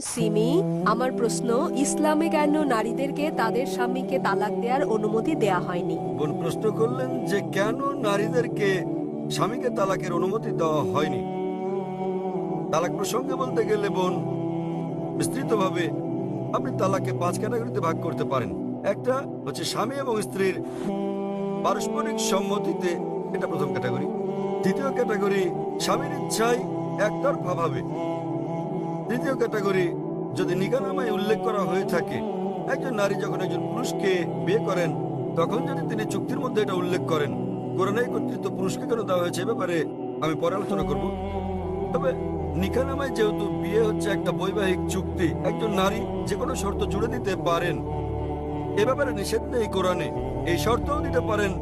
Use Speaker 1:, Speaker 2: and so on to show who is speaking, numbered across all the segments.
Speaker 1: সিমি, আমার প্রশ্ন, ইসলামে কেন নারীদেরকে তাদের স্বামীকে তালাক দেওয়ার অনুমতি দেয়া হয়নি?
Speaker 2: বোন প্রশ্ন করলেন যে কেন নারীদেরকে স্বামীকে তালাকের অনুমতি দেওয়া হয়নি। তালাক প্রসঙ্গে বলতে গেলে বোন, বিস্তৃতভাবে আপনি তালাককে 5 ক্যাটাগরিতে ভাগ করতে পারেন। একটা হচ্ছে স্বামী এবং স্ত্রীর পারস্পরিক সম্মতিতে, এটা প্রথম ক্যাটাগরি। দ্বিতীয় ক্যাটাগরি স্বামীর ইচ্ছায় একতরফাভাবে। তৃতীয় ক্যাটাগরি যদি নিকাহনামায় উল্লেখ করা হয়ে থাকে, একজন নারী যখন একজন পুরুষকে বিয়ে করেন তখন যদি তিনি চুক্তির মধ্যে এটা উল্লেখ করেন। কোরআনে কর্তৃত্ব পুরুষকে কেন দেওয়া হয়েছে এ ব্যাপারে আমি পরে আলোচনা করব। তবে নিকাহনামায় যেহেতু বিয়ে হচ্ছে একটা বৈবাহিক চুক্তি, একজন নারী যে কোনো শর্ত জুড়ে দিতে পারেন, এ ব্যাপারে নিষেধ নেই কোরআনে। এই শর্তও দিতে পারেন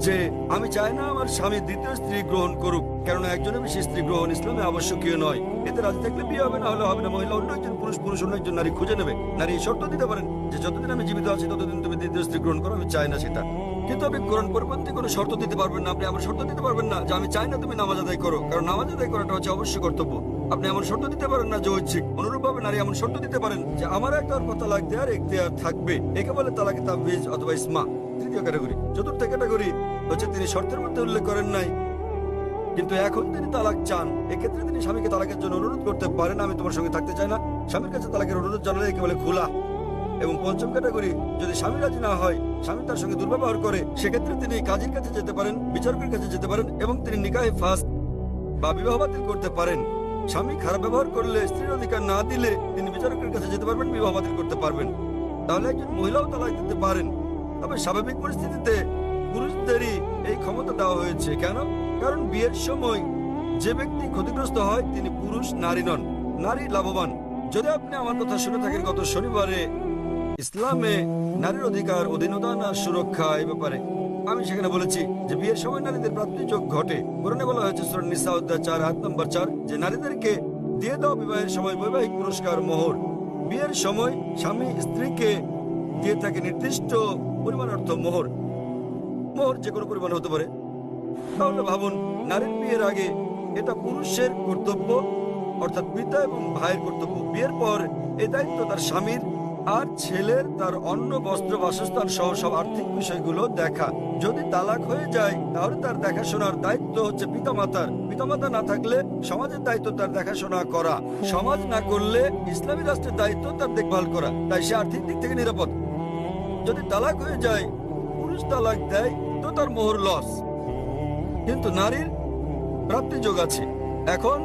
Speaker 2: যে আমি চাই না আমার স্বামী দ্বিতীয় স্ত্রী গ্রহণ করুক, কেননা একজনের বেশি স্ত্রী গ্রহণ ইসলামে আবশ্যকীয় নয়। এতে রাজি থাকলে বিয়ে হবে, না হলে হবে না। মহিলা অন্য একজন পুরুষ, পুরুষ অন্য একজন নারী খুঁজে নেবে। নারী এই শর্ত দিতে পারেন যে যতদিন আমি জীবিত আছি ততদিন তুমি দ্বিতীয় স্ত্রী গ্রহণ করো, আমি চাই না সেটা। কিন্তু আপনি কোরআন পরিপন্থী কোনো শর্ত দিতে পারবেন না। আপনি আমার শর্ত দিতে পারবেন না যে আমি চাই না তুমি নামাজ আদায় করো, কারণ নামাজ আদায় করাটা হচ্ছে অবশ্যই কর্তব্য। আপনি এমন শর্ত দিতে পারেন না যে ঐচ্ছিক। অনুরূপভাবে নারী এমন শর্ত দিতে পারেন যে আমার একতরফা তালাক দেওয়ার এখতিয়ার থাকবে। একে বলে তালাকে তাবীজ অথবা ইসমা। তৃতীয় ক্যাটাগরি। চতুর্থ ক্যাটাগরি হচ্ছে তিনি শর্তের মধ্যে উল্লেখ করেন নাই, কিন্তু এখন তিনি তালাক চান। এক্ষেত্রে তিনি স্বামীকে তালাকের জন্য অনুরোধ করতে পারেন, আমি তোমার সঙ্গে থাকতে চাই না। স্বামীর কাছে তালাকের অনুরোধ জানালে একে বলে খোলা। এবং পঞ্চম ক্যাটাগরি, যদি স্বামী রাজি না হয়, স্বামী তার সঙ্গে দুর্ব্যবহার করে, সেক্ষেত্রে তিনি কাজীর কাছে যেতে পারেন, বিচারকের কাছে যেতে পারেন এবং তিনি নিকাহে ফাস্ক বা বিবাহ বাতিল করতে পারেন। স্বামী খারাপ ব্যবহার করলে, স্ত্রীর অধিকার না দিলে তিনি বিচারকের কাছে যেতে পারবেন, বিবাহ বাতিল করতে পারবেন। তাহলে একজন মহিলাও তালাক দিতে পারেন। তবে স্বাভাবিক পরিস্থিতিতে পুরুষদেরই এই ক্ষমতা দেওয়া হয়েছে। কেন? কারণ বিয়ের সময় যে ব্যক্তি ক্ষতিগ্রস্ত হয় তিনি পুরুষ, নারী নন। নারী লাভবান। যদি আপনি আমার কথা শুনে থাকেন, গত শনিবারে ইসলামে নারীর অধিকার, অধীনতা না সুরক্ষা এই ব্যাপারে আমি সেখানে বলেছি যে বিয়ের সময় নারীদের প্রাপ্তিযোগ ঘটে। কোরআনে বলা হয়েছে সূরা নিসা অধ্যায় 4 আয়াত নম্বর 4 যে নারীদেরকে দিয়ে দাও বিবাহের সময় বৈবাহিক পুরস্কার, মোহর। বিয়ের সময় স্বামী স্ত্রীকে দিয়ে থাকে নির্দিষ্ট পরিমাণ অর্থ মোহর। মোহর যে কোনো পরিমাণ হতে পারে। তাহলে ভাবুন, নারীর বিয়ের আগে এটা পুরুষের কর্তব্য, অর্থাৎ পিতা এবং ভাইয়ের কর্তব্য। বিয়ের পর এই দায়িত্ব তার স্বামীর, আর ছেলের তার অন্ন, বস্ত্র, বাসস্থান সহ সব আর্থিক বিষয়গুলো দেখা। যদি তালাক হয়ে যায় তাহলে তার দেখাশোনার দায়িত্ব হচ্ছে পিতামাতার। পিতামাতা না থাকলে সমাজের দায়িত্ব তার দেখাশোনা করা। সমাজ না করলে ইসলামী রাষ্ট্রের দায়িত্ব তার দেখভাল করা। তাই সে আর্থিক দিক থেকে নিরাপদ। যদি তালাক হয়ে যায়, পুরুষ তালাক দেয়, তো তার মোহর লস, কিন্তু নারীর প্রাপ্তি যোগ আছে। এখন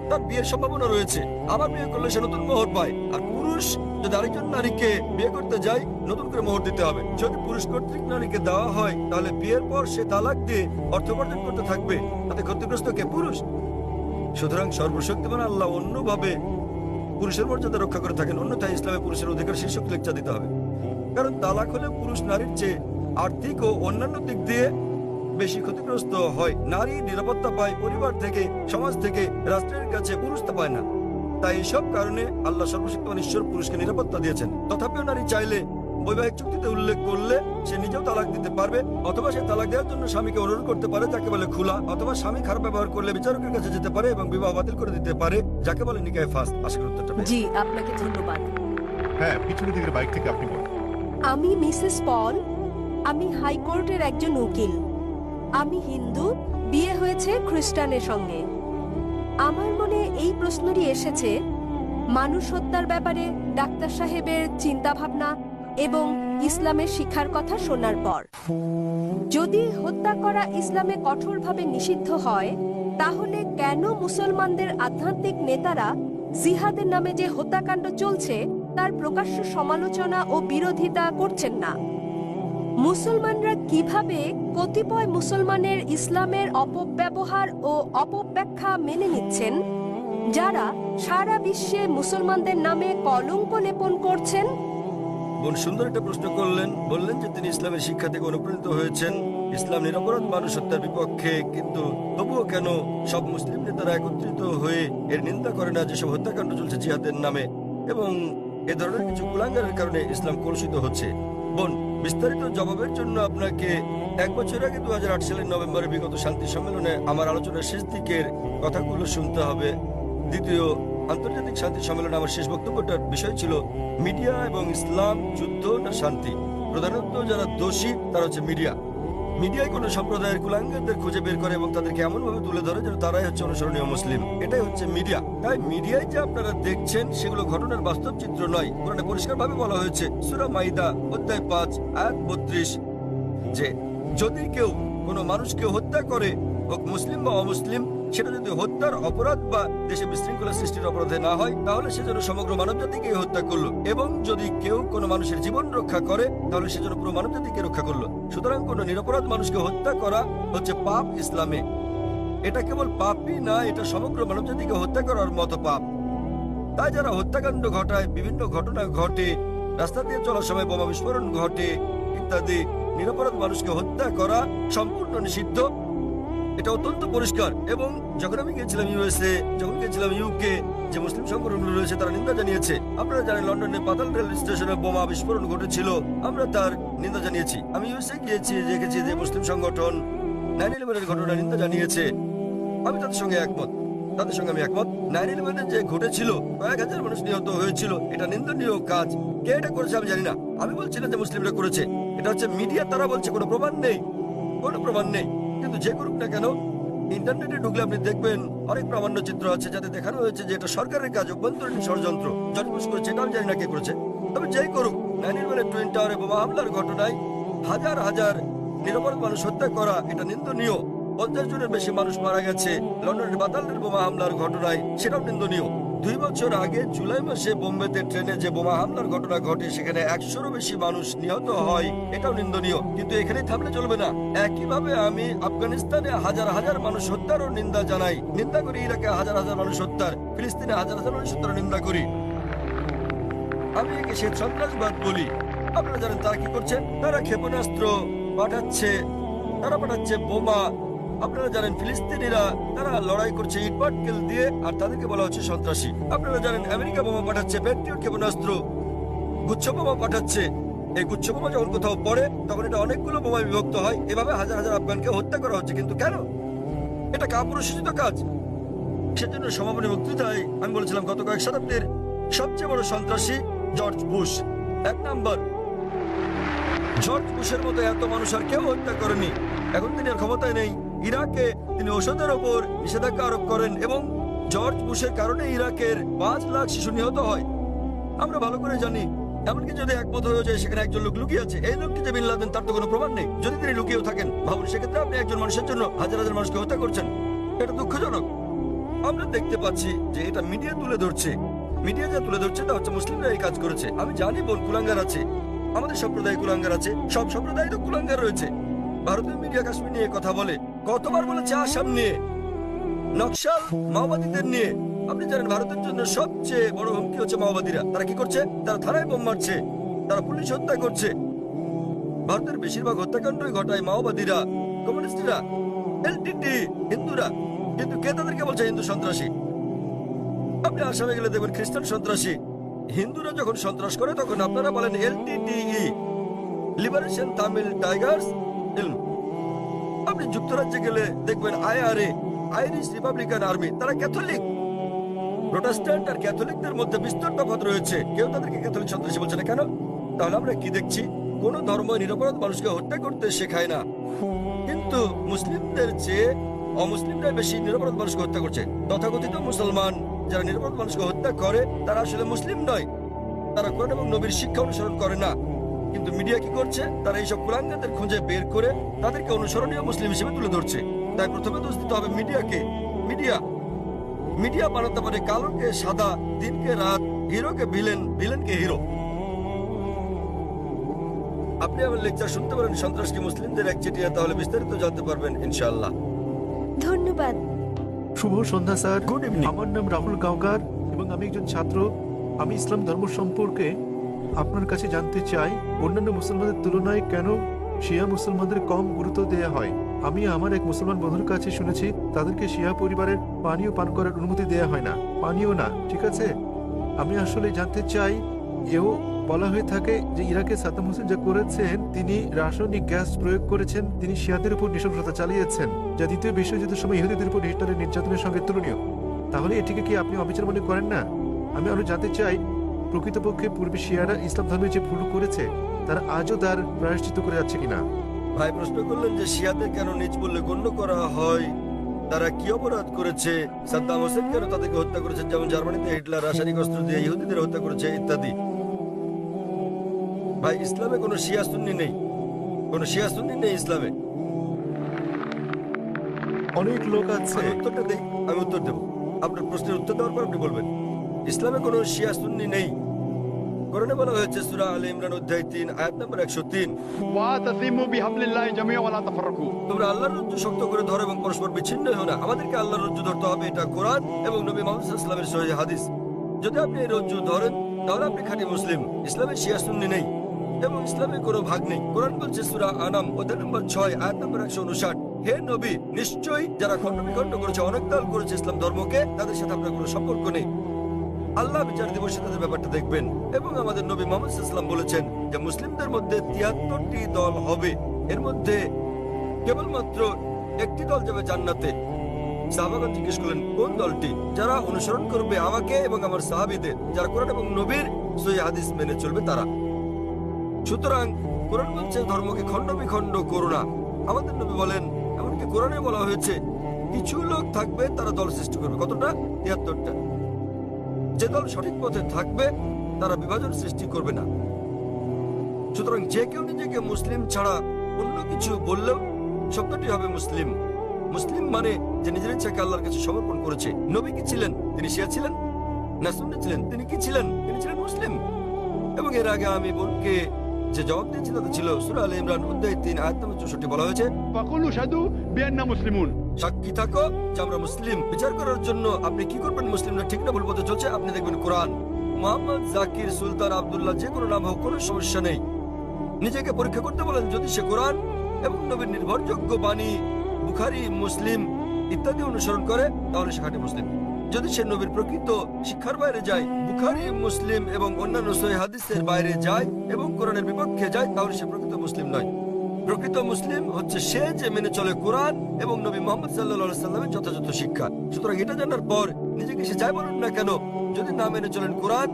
Speaker 2: তার বিয়ের সম্ভাবনা রয়েছে, আবার বিয়ে করলে সে নতুন মোহর পায়। আর পুরুষ যদি আরেকজন নারীকে বিয়ে করতে যায়, নতুন করে মোহর দিতে হবে। যদি পুরুষ কর্তৃক নারীকে দেওয়া হয়, তাহলে বিয়ের পর সে তালাক দিয়ে অর্থ উপার্জন করতে থাকবে। তাতে ক্ষতিগ্রস্ত কে? পুরুষ। সুতরাং সর্বশক্তিমান আল্লাহ অন্যভাবে পুরুষের মর্যাদা রক্ষা করে থাকেন। অন্যথায় ইসলামে পুরুষের অধিকার শীর্ষক লেকচার দিতে হবে। কারণ তালাক হলে পুরুষ নারীর চেয়ে আর্থিক ও অন্যান্য দিক দিয়ে বেশি ক্ষতিগ্রস্ত হয়। নারী নিরাপত্তা পায় পরিবার থেকে, সমাজ থেকে, রাষ্ট্রের কাছে। পুরুষ তা পায় না। তাই এইসব কারণে আল্লাহ সর্বশক্তিমান ঈশ্বর পুরুষকে নিরাপত্তা দিয়েছেন। তথাপিও নারী চাইলে বৈবাহিক চুক্তিতে উল্লেখ করলে সে নিজেও তালাক দিতে পারবে, অথবা সে তালাক দেওয়ার জন্য স্বামীকে অনুরোধ করতে পারে, যাকে বলে খোলা। অথবা স্বামী খারাপ ব্যবহার করলে বিচারকের কাছে যেতে পারে এবং বিবাহ বাতিল করে দিতে পারে, যাকে বলে নিকাহে ফাস্ক। আশা করি উত্তরটা পেয়েছেন।
Speaker 1: জি, আপনাকে ধন্যবাদ।
Speaker 3: হ্যাঁ, পিছনের দিকের বাইক থেকে আপনি বলেন।
Speaker 1: আমি মিসেস পল। আমি হাইকোর্টের একজন উকিল। আমি হিন্দু, বিয়ে হয়েছে খ্রিস্টানের সঙ্গে। আমার মনে এই প্রশ্নটি এসেছে মানুষ হত্যার ব্যাপারে ডাক্তার সাহেবের চিন্তা ভাবনা এবং ইসলামের শিক্ষার কথা শোনার পর। যদি হত্যা করা ইসলামে কঠোরভাবে নিষিদ্ধ হয়, তাহলে কেন মুসলমানদের আধ্যাত্মিক নেতারা জিহাদের নামে যে হত্যাকাণ্ড চলছে তার প্রকাশ্য সমালোচনা ও বিরোধিতা করছেন না? মুসলমানরা কিভাবে কতিপয় মুসলমানের ইসলামের অপব্যবহার ও অপব্যাখ্যা মেনে নিচ্ছেন, যারা সারা বিশ্বে মুসলমানদের নামে কলঙ্ক লেপন করছেন?
Speaker 2: বোন সুন্দর একটা প্রশ্ন করলেন। বললেন যে তিনি ইসলামের শিক্ষা থেকে অনুপ্রাণিত হয়েছেন, ইসলাম নিরপরাধ মানুষ হত্যার বিপক্ষে। কিন্তু তবুও কেন সব মুসলিম নেতারা একত্রিত হয়ে এর নিন্দা করে না, যেসব হত্যাকাণ্ড চলছে জিহাদের নামে এবং এ ধরনের কিছু কুলাঙ্গারের কারণে ইসলাম কলুষিত হচ্ছে? বোন, বিস্তারিত জবাবের জন্য আপনাকে 1 বছর আগে 2008 সালের নভেম্বরে বিগত শান্তি সম্মেলনে আমার আলোচনার শেষ দিকের কথাগুলো শুনতে হবে। দ্বিতীয় আন্তর্জাতিক শান্তি সম্মেলনে আমার শেষ বক্তব্যটার বিষয় ছিল মিডিয়া এবং ইসলাম, যুদ্ধ না শান্তি। প্রধানত যারা দোষী তারা হচ্ছে মিডিয়া। মিডিয়ায় কোনো সম্প্রদায়ের কুলাঙ্গারদের খুঁজে বের করে এবং তাদেরকে এমনভাবে তুলে ধরে যেন তারাই হচ্ছে অনুসরণীয় মুসলিম। এটাই হচ্ছে মিডিয়া। তাই মিডিয়ায় যে আপনারা দেখছেন সেগুলো ঘটনার বাস্তব চিত্র নয়। কোরআনে পরিষ্কারভাবে বলা হয়েছে, সূরা মাইদা অধ্যায় 5 আয়াত 32, যে যদি কেউ কোনো মানুষকে হত্যা করে, হোক মুসলিম বা অমুসলিম, সেটা যদি হত্যার অপরাধ বা দেশে বিশৃঙ্খলা সৃষ্টির অপরাধে না হয়, তাহলে সে যেন সমগ্র মানবজাতিকে হত্যা করলো। এবং যদি কেউ কোনো মানুষের জীবন রক্ষা করে, তাহলে সে যেন পুরো মানবজাতিকে রক্ষা করলো। সুতরাং কোনো নিরপরাধ মানুষকে হত্যা করা হচ্ছে পাপ ইসলামে। এটা কেবল পাপই না, এটা সমগ্র মানবজাতিকে হত্যা করার মতো পাপ। তাই যারা হত্যাকাণ্ড ঘটায়, বিভিন্ন ঘটনা ঘটে, রাস্তা দিয়ে চলার সময় বোমা বিস্ফোরণ ঘটে ইত্যাদি, নিরপরাধ মানুষকে হত্যা করা সম্পূর্ণ নিষিদ্ধ। এটা অত্যন্ত পরিষ্কার। এবং যখন আমি গিয়েছিলাম ইউএসএ, যখন গিয়েছিলাম ইউকে, যে মুসলিম সংগঠনগুলো রয়েছে তারা নিন্দা জানিয়েছে। আপনারা জানেন লন্ডনে পাতাল রেল স্টেশনে বোমা বিস্ফোরণ ঘটেছিল, আমরা তার নিন্দা জানিয়েছি। আমি ইউএসএ গিয়েছি, দেখেছি যে মুসলিম সংগঠন 9/11 ঘটনার নিন্দা জানিয়েছে। আমি তাদের সঙ্গে একমত, তাদের সঙ্গে আমি একমত। 9/11 যে ঘটেছিল, কয়েক হাজার মানুষ নিহত হয়েছিল, এটা নিন্দনীয় কাজ। কে এটা করেছে আমি জানি না, আমি বলছি না যে মুসলিমরা করেছে, এটা হচ্ছে মিডিয়া। তারা বলছে কোনো প্রমাণ নেই, কোনো প্রমাণ নেই। কিন্তু যে করুক না কেন, ইন্টারনেটে ঢুকলে আপনি দেখবেন অনেক প্রামাণ্য চিত্র আছে যাতে দেখানো হয়েছে যে এটা সরকারের কাজ, অভ্যন্তরীণ ষড়যন্ত্র। জর্জ বুশ করেছে, এটা আমি জানি না কে করেছে। তবে যেই করুক, 9/11 টুইন টাওয়ারে বোমা হামলার ঘটনায় হাজার হাজার নিরপরাধ মানুষ হত্যা করা, এটা নিন্দনীয়। 50 জনের বেশি মানুষ মারা গেছে লন্ডনের বাতালের বোমা হামলার ঘটনায়, সেটাও নিন্দনীয়। 2 বছর আগে জুলাই মাসে বোম্বেতে ট্রেনে যে বোমা হামলার ঘটনা ঘটে, সেখানে 100-রও বেশি মানুষ নিহত হয়, এটাও নিন্দনীয়। কিন্তু এখানে থামলে চলবে না। একইভাবে আমি আফগানিস্তানে হাজার হাজার মানুষ হত্যারও নিন্দা জানাই, নিন্দা করি। ইরাকে হাজার হাজার মানুষ হত্যার, ফিলিস্তিনে হাজার হাজার মানুষ হত্যারও নিন্দা করি। আমি একে সে সন্ত্রাসবাদ বলি। আপনারা জানেন তারা কি করছে? তারা ক্ষেপণাস্ত্র পাঠাচ্ছে, তারা পাঠাচ্ছে বোমা। আপনারা জানেন ফিলিস্তিনিরা তারা লড়াই করছে ইটপাটকেল দিয়ে, আর তাদেরকে বলা হচ্ছে সন্ত্রাসী। আপনারা জানেন আমেরিকা বোমা পাঠাচ্ছে, প্যাট্রিয়ট ক্ষেপণাস্ত্র, গুচ্ছ বোমা পাঠাচ্ছে। এই গুচ্ছ বোমা যখন কোথাও পড়ে, তখন এটা অনেকগুলো বোমায় বিভক্ত হয়। এভাবে হাজার হাজার আফগানকে হত্যা করা হচ্ছে। কিন্তু কেন? এটা কাপুরুষোচিত কাজ। সেজন্য সমাপনী বক্তৃতায় আমি বলেছিলাম, গত কয়েক শতাব্দীর সবচেয়ে বড় সন্ত্রাসী জর্জ বুশ। 1 নাম্বার। জর্জ বুশের মতো এত মানুষ আর কেউ হত্যা করেনি। এখন তিনি আর ক্ষমতায় নেই। ইরাকে তিনি ওষুধের ওপর নিষেধাজ্ঞা আরোপ করেন এবং জর্জ বুশের কারণে ইরাকের 5 লাখ শিশু নিহত হয়। আমরা ভালো করে জানি। এমনকি যদি একমত হয়ে যায় সেখানে একজন লোক লুকিয়ে আছে, এই লোকটি যে বিন লাদেন, তার তো কোনো প্রমাণ নেই। যদি তিনি লুকিয়েও থাকেন, ভাবুন সেক্ষেত্রে আপনি একজন মানুষের জন্য হাজার হাজার মানুষকে হত্যা করছেন। এটা দুঃখজনক। আমরা দেখতে পাচ্ছি যে এটা মিডিয়া তুলে ধরছে। মিডিয়া যা তুলে ধরছে তা হচ্ছে মুসলিমরা এই কাজ করেছে। আমি জানি বোন কুলাঙ্গার আছে, আমাদের সম্প্রদায় কুলাঙ্গার আছে, সব সম্প্রদায় তো কুলাঙ্গার রয়েছে। ভারতীয় মিডিয়া কাশ্মীর নিয়ে কথা বলে, কতবার বলেছে আসাম নিয়ে, নকশাল মাওবাদীদের নিয়ে। আপনি জানেন ভারতের জন্য সবচেয়ে বড় হুমকি হচ্ছে মাওবাদীরা। তারা কি করছে? তারা থানায় বোম মারছে, তারা পুলিশ হত্যা করছে। ভারতের বেশিরভাগ হত্যাকাণ্ডই ঘটায় মাওবাদীরা, কমিউনিস্টরা, এলটিটি, হিন্দুরা। কিন্তু কে তাদেরকে বলছে হিন্দু সন্ত্রাসী? আপনি আসামে গেলে দেখবেন খ্রিস্টান সন্ত্রাসী। হিন্দুরা যখন সন্ত্রাস করে তখন আপনারা বলেন এলটিটিই, লিবারেশন তামিল টাইগার্স। আপনি যুক্তরাজ্যে গেলে দেখবেন আইআরএ, আইরিশ রিপাবলিকান আর্মি। তারা ক্যাথলিক। প্রোটেস্ট্যান্ট আর ক্যাথলিকদের মধ্যে বিস্তর তফাৎ রয়েছে। কেউ তাদেরকে ক্যাথলিক সন্ত্রাসী বলছে না কেন? তাহলে আমরা কি দেখছি? কোন ধর্ম নিরপরাধ মানুষকে হত্যা করতে শেখায় না, কিন্তু মুসলিমদের চেয়ে অমুসলিমরা বেশি নিরপরাধ মানুষকে হত্যা করছে। তথাকথিত মুসলমান যারা নিরপরাধ মানুষকে হত্যা করে, তারা আসলে মুসলিম নয়। তারা কোরআন এবং নবীর শিক্ষা অনুসরণ করে না। কিন্তু মিডিয়া কি করছে? তারা এইসব কুলাঙ্গারদের খুঁজে বের করে তাদেরকে অনুসরণীয় মুসলিম হিসেবে তুলে ধরছে। তাই প্রথমে দোষ দিতে হবে মিডিয়াকে। মিডিয়া বানাতে পারে কালোকে সাদা, দিনকে রাত, হিরোকে ভিলেন, ভিলেনকে হিরো। আপনি আমার লেকচার শুনতে পারেন সন্ত্রাস কি মুসলিমদের একচেটিয়া, তাহলে বিস্তারিত জানতে পারবেন ইনশাআল্লাহ।
Speaker 1: ধন্যবাদ।
Speaker 3: শুভ সন্ধ্যা স্যার।
Speaker 2: Good evening.
Speaker 3: আমার নাম রাহুল গাওকার এবং আমি একজন ছাত্র। আমি ইসলাম ধর্ম সম্পর্কে আপনার কাছে জানতে চাই, অন্যান্য মুসলমানদের তুলনায় কেন শিয়া মুসলমানদের কম গুরুত্ব দেওয়া হয়। আমি আমার এক মুসলমান বন্ধুর কাছে শুনেছি তাদেরকে শিয়া পরিবারের পানীয় পান করার অনুমতি দেওয়া হয় না। পানীয় না, ঠিক আছে। আমি আসলে জানতে চাই, এও বলা হয়ে থাকে যে ইরাকে সাদ্দাম হোসেন যা করেছেন, তিনি রাসায়নিক গ্যাস প্রয়োগ করেছেন, তিনি শিয়াদের উপর নৃশংসতা চালিয়েছেন, যা দ্বিতীয় বিশ্বযুদ্ধের সময় ইহুদিদের উপর হিটলারের নির্যাতনের সঙ্গে তুলনীয়। তাহলে এটিকে কি আপনি অবিচার মনে করেন না? আমি আরো জানতে চাই, প্রকৃতপক্ষে পূর্বে শিয়ারা ইসলাম ধর্মে যে ভুল করেছে তারা আজও তার প্রায়শ্চিত্ত করে যাচ্ছে কিনা?
Speaker 2: ভাই প্রশ্ন করলেন যে শিয়াদের কেন নিজ বলে গণ্য করা হয়, তারা কি অপরাধ করেছে, সাদ্দাম হোসেন কেন তাদেরকে হত্যা করেছেন, যেমন জার্মানিতে হিটলার রাসায়নিক অস্ত্র দিয়ে ইহুদিদের হত্যা করেছে ইত্যাদি। ভাই ইসলামে কোনো শিয়া সুন্নি নেই, কোনো শিয়া সুন্নি নেই ইসলামে।
Speaker 3: অনেক লোক আছে।
Speaker 2: আমি উত্তরটা দেই, আমি উত্তর দেবো। আপনার প্রশ্নের উত্তর দেওয়ার পর আপনি বলবেন। ইসলামে কোনো শিয়া সুন্নি নেই। কোরআনে বলা হয়েছে সূরা আলে ইমরান অধ্যায় 3 আয়াত নম্বর 103,
Speaker 4: ওয়াতাসিমু বিহাবলিল্লাহি জামিআ ওয়া লা তাফাররাকু।
Speaker 2: তোমরা আল্লাহর রজ্জু শক্ত করে ধরো এবং পরস্পর বিচ্ছিন্ন হও না। আমাদেরকে আল্লাহর রজ্জু ধরতে হবে, এটা কোরআন এবং নবী মুহাম্মদ সাল্লাল্লাহু আলাইহি ওয়াসাল্লামের সহিহ হাদিস। যদি আপনি এই রজ্জু ধরেন তাহলে আপনি খাঁটি মুসলিম। ইসলামে শিয়া সুন্নি নেই এবং ইসলামে কোনো ভাগ নেই। কোরআন বলছে সূরা আনাম অধ্যায় নম্বর 6 আয়াত নম্বর 159, হে নবী, নিশ্চয়ই যারা খণ্ড বিখণ্ড করেছে, অনেক দল করেছে ইসলাম ধর্মকে, তাদের সাথে আপনার কোনো সম্পর্ক নেই। আল্লাহ বিচার দিবসে তাদের ব্যাপারটা দেখবেন। এবং আমাদের নবী মুহাম্মদ সাল্লাল্লাহু আলাইহি ওয়াসাল্লাম বলেছেন যে মুসলিমদের মধ্যে 73টি দল হবে, এর মধ্যে কেবলমাত্র একটি দল যাবে জান্নাতে। সাহাবাগণ জিজ্ঞেস করলেন কোন দলটি? যারা অনুসরণ করবে আমাকে এবং আমার সাহাবীদের, যারা কোরআন এবং নবীর সহিহ হাদিস মেনে চলবে তারা। সুতরাং কোরআন বলছে ধর্মকে খণ্ড বিখণ্ড করো না। আমাদের নবী বলেন, এমনকি কোরআনে বলা হয়েছে কিছু লোক থাকবে তারা দল সৃষ্টি করবে। কতটা? 73টা। যে দল সঠিক পথে থাকবে তারা বিভাজন সৃষ্টি করবে না। সুতরাং যে কেউ নিজেকে মুসলিম ছাড়া অন্য কিছু বললেও শব্দটি হবে মুসলিম। মুসলিম মানে যে নিজের ইচ্ছাকে আল্লাহর কাছে সমর্পণ করেছে। নবী কি ছিলেন? তিনি শিয়া ছিলেন না সুন্নি ছিলেন? তিনি কি ছিলেন? তিনি ছিলেন মুসলিম। এবং এর আগে আমি বোনকে যে জবাব দিয়েছি তাতে ছিল সূরা আলে ইমরান অধ্যায় 3 আয়াত নম্বর 64 বলা হয়েছে,
Speaker 4: ফাকুলু শাদু বিআন্না মুসলিমুন।
Speaker 2: সাক্ষী থাকো যে আমরা মুসলিম। বিচার করার জন্য আপনি কি করবেন মুসলিমরা ঠিক না ভুল পথে চলছে? আপনি দেখবেন কোরআন। মোহাম্মদ, জাকির, সুলতান, আব্দুল্লাহ, যে কোনো নাম হোক, কোনো সমস্যা নেই। নিজেকে পরীক্ষা করতে বলেন, যদি সে কোরআন এবং নবীর নির্ভরযোগ্য বাণী বুখারী, মুসলিম ইত্যাদি অনুসরণ করে তাহলে সে খাঁটি মুসলিম। যদি সে নবীর প্রকৃত শিক্ষার বাইরে যায়, বুখারী, মুসলিম এবং অন্যান্য সহিহ হাদিসের বাইরে যায় এবং কোরআনের বিপক্ষে যায়, তাহলে সে প্রকৃত মুসলিম নয়। প্রকৃত মুসলিম হচ্ছে সে যে মেনে চলে কোরআন এবং নবী মুহাম্মদ সাল্লাল্লাহু আলাইহি সাল্লামের যথাযথ শিক্ষা। সুতরাং এটা জানার পর নিজেকে সে যাই বলুন না কেন, যদি না মেনে চলেন কোরআন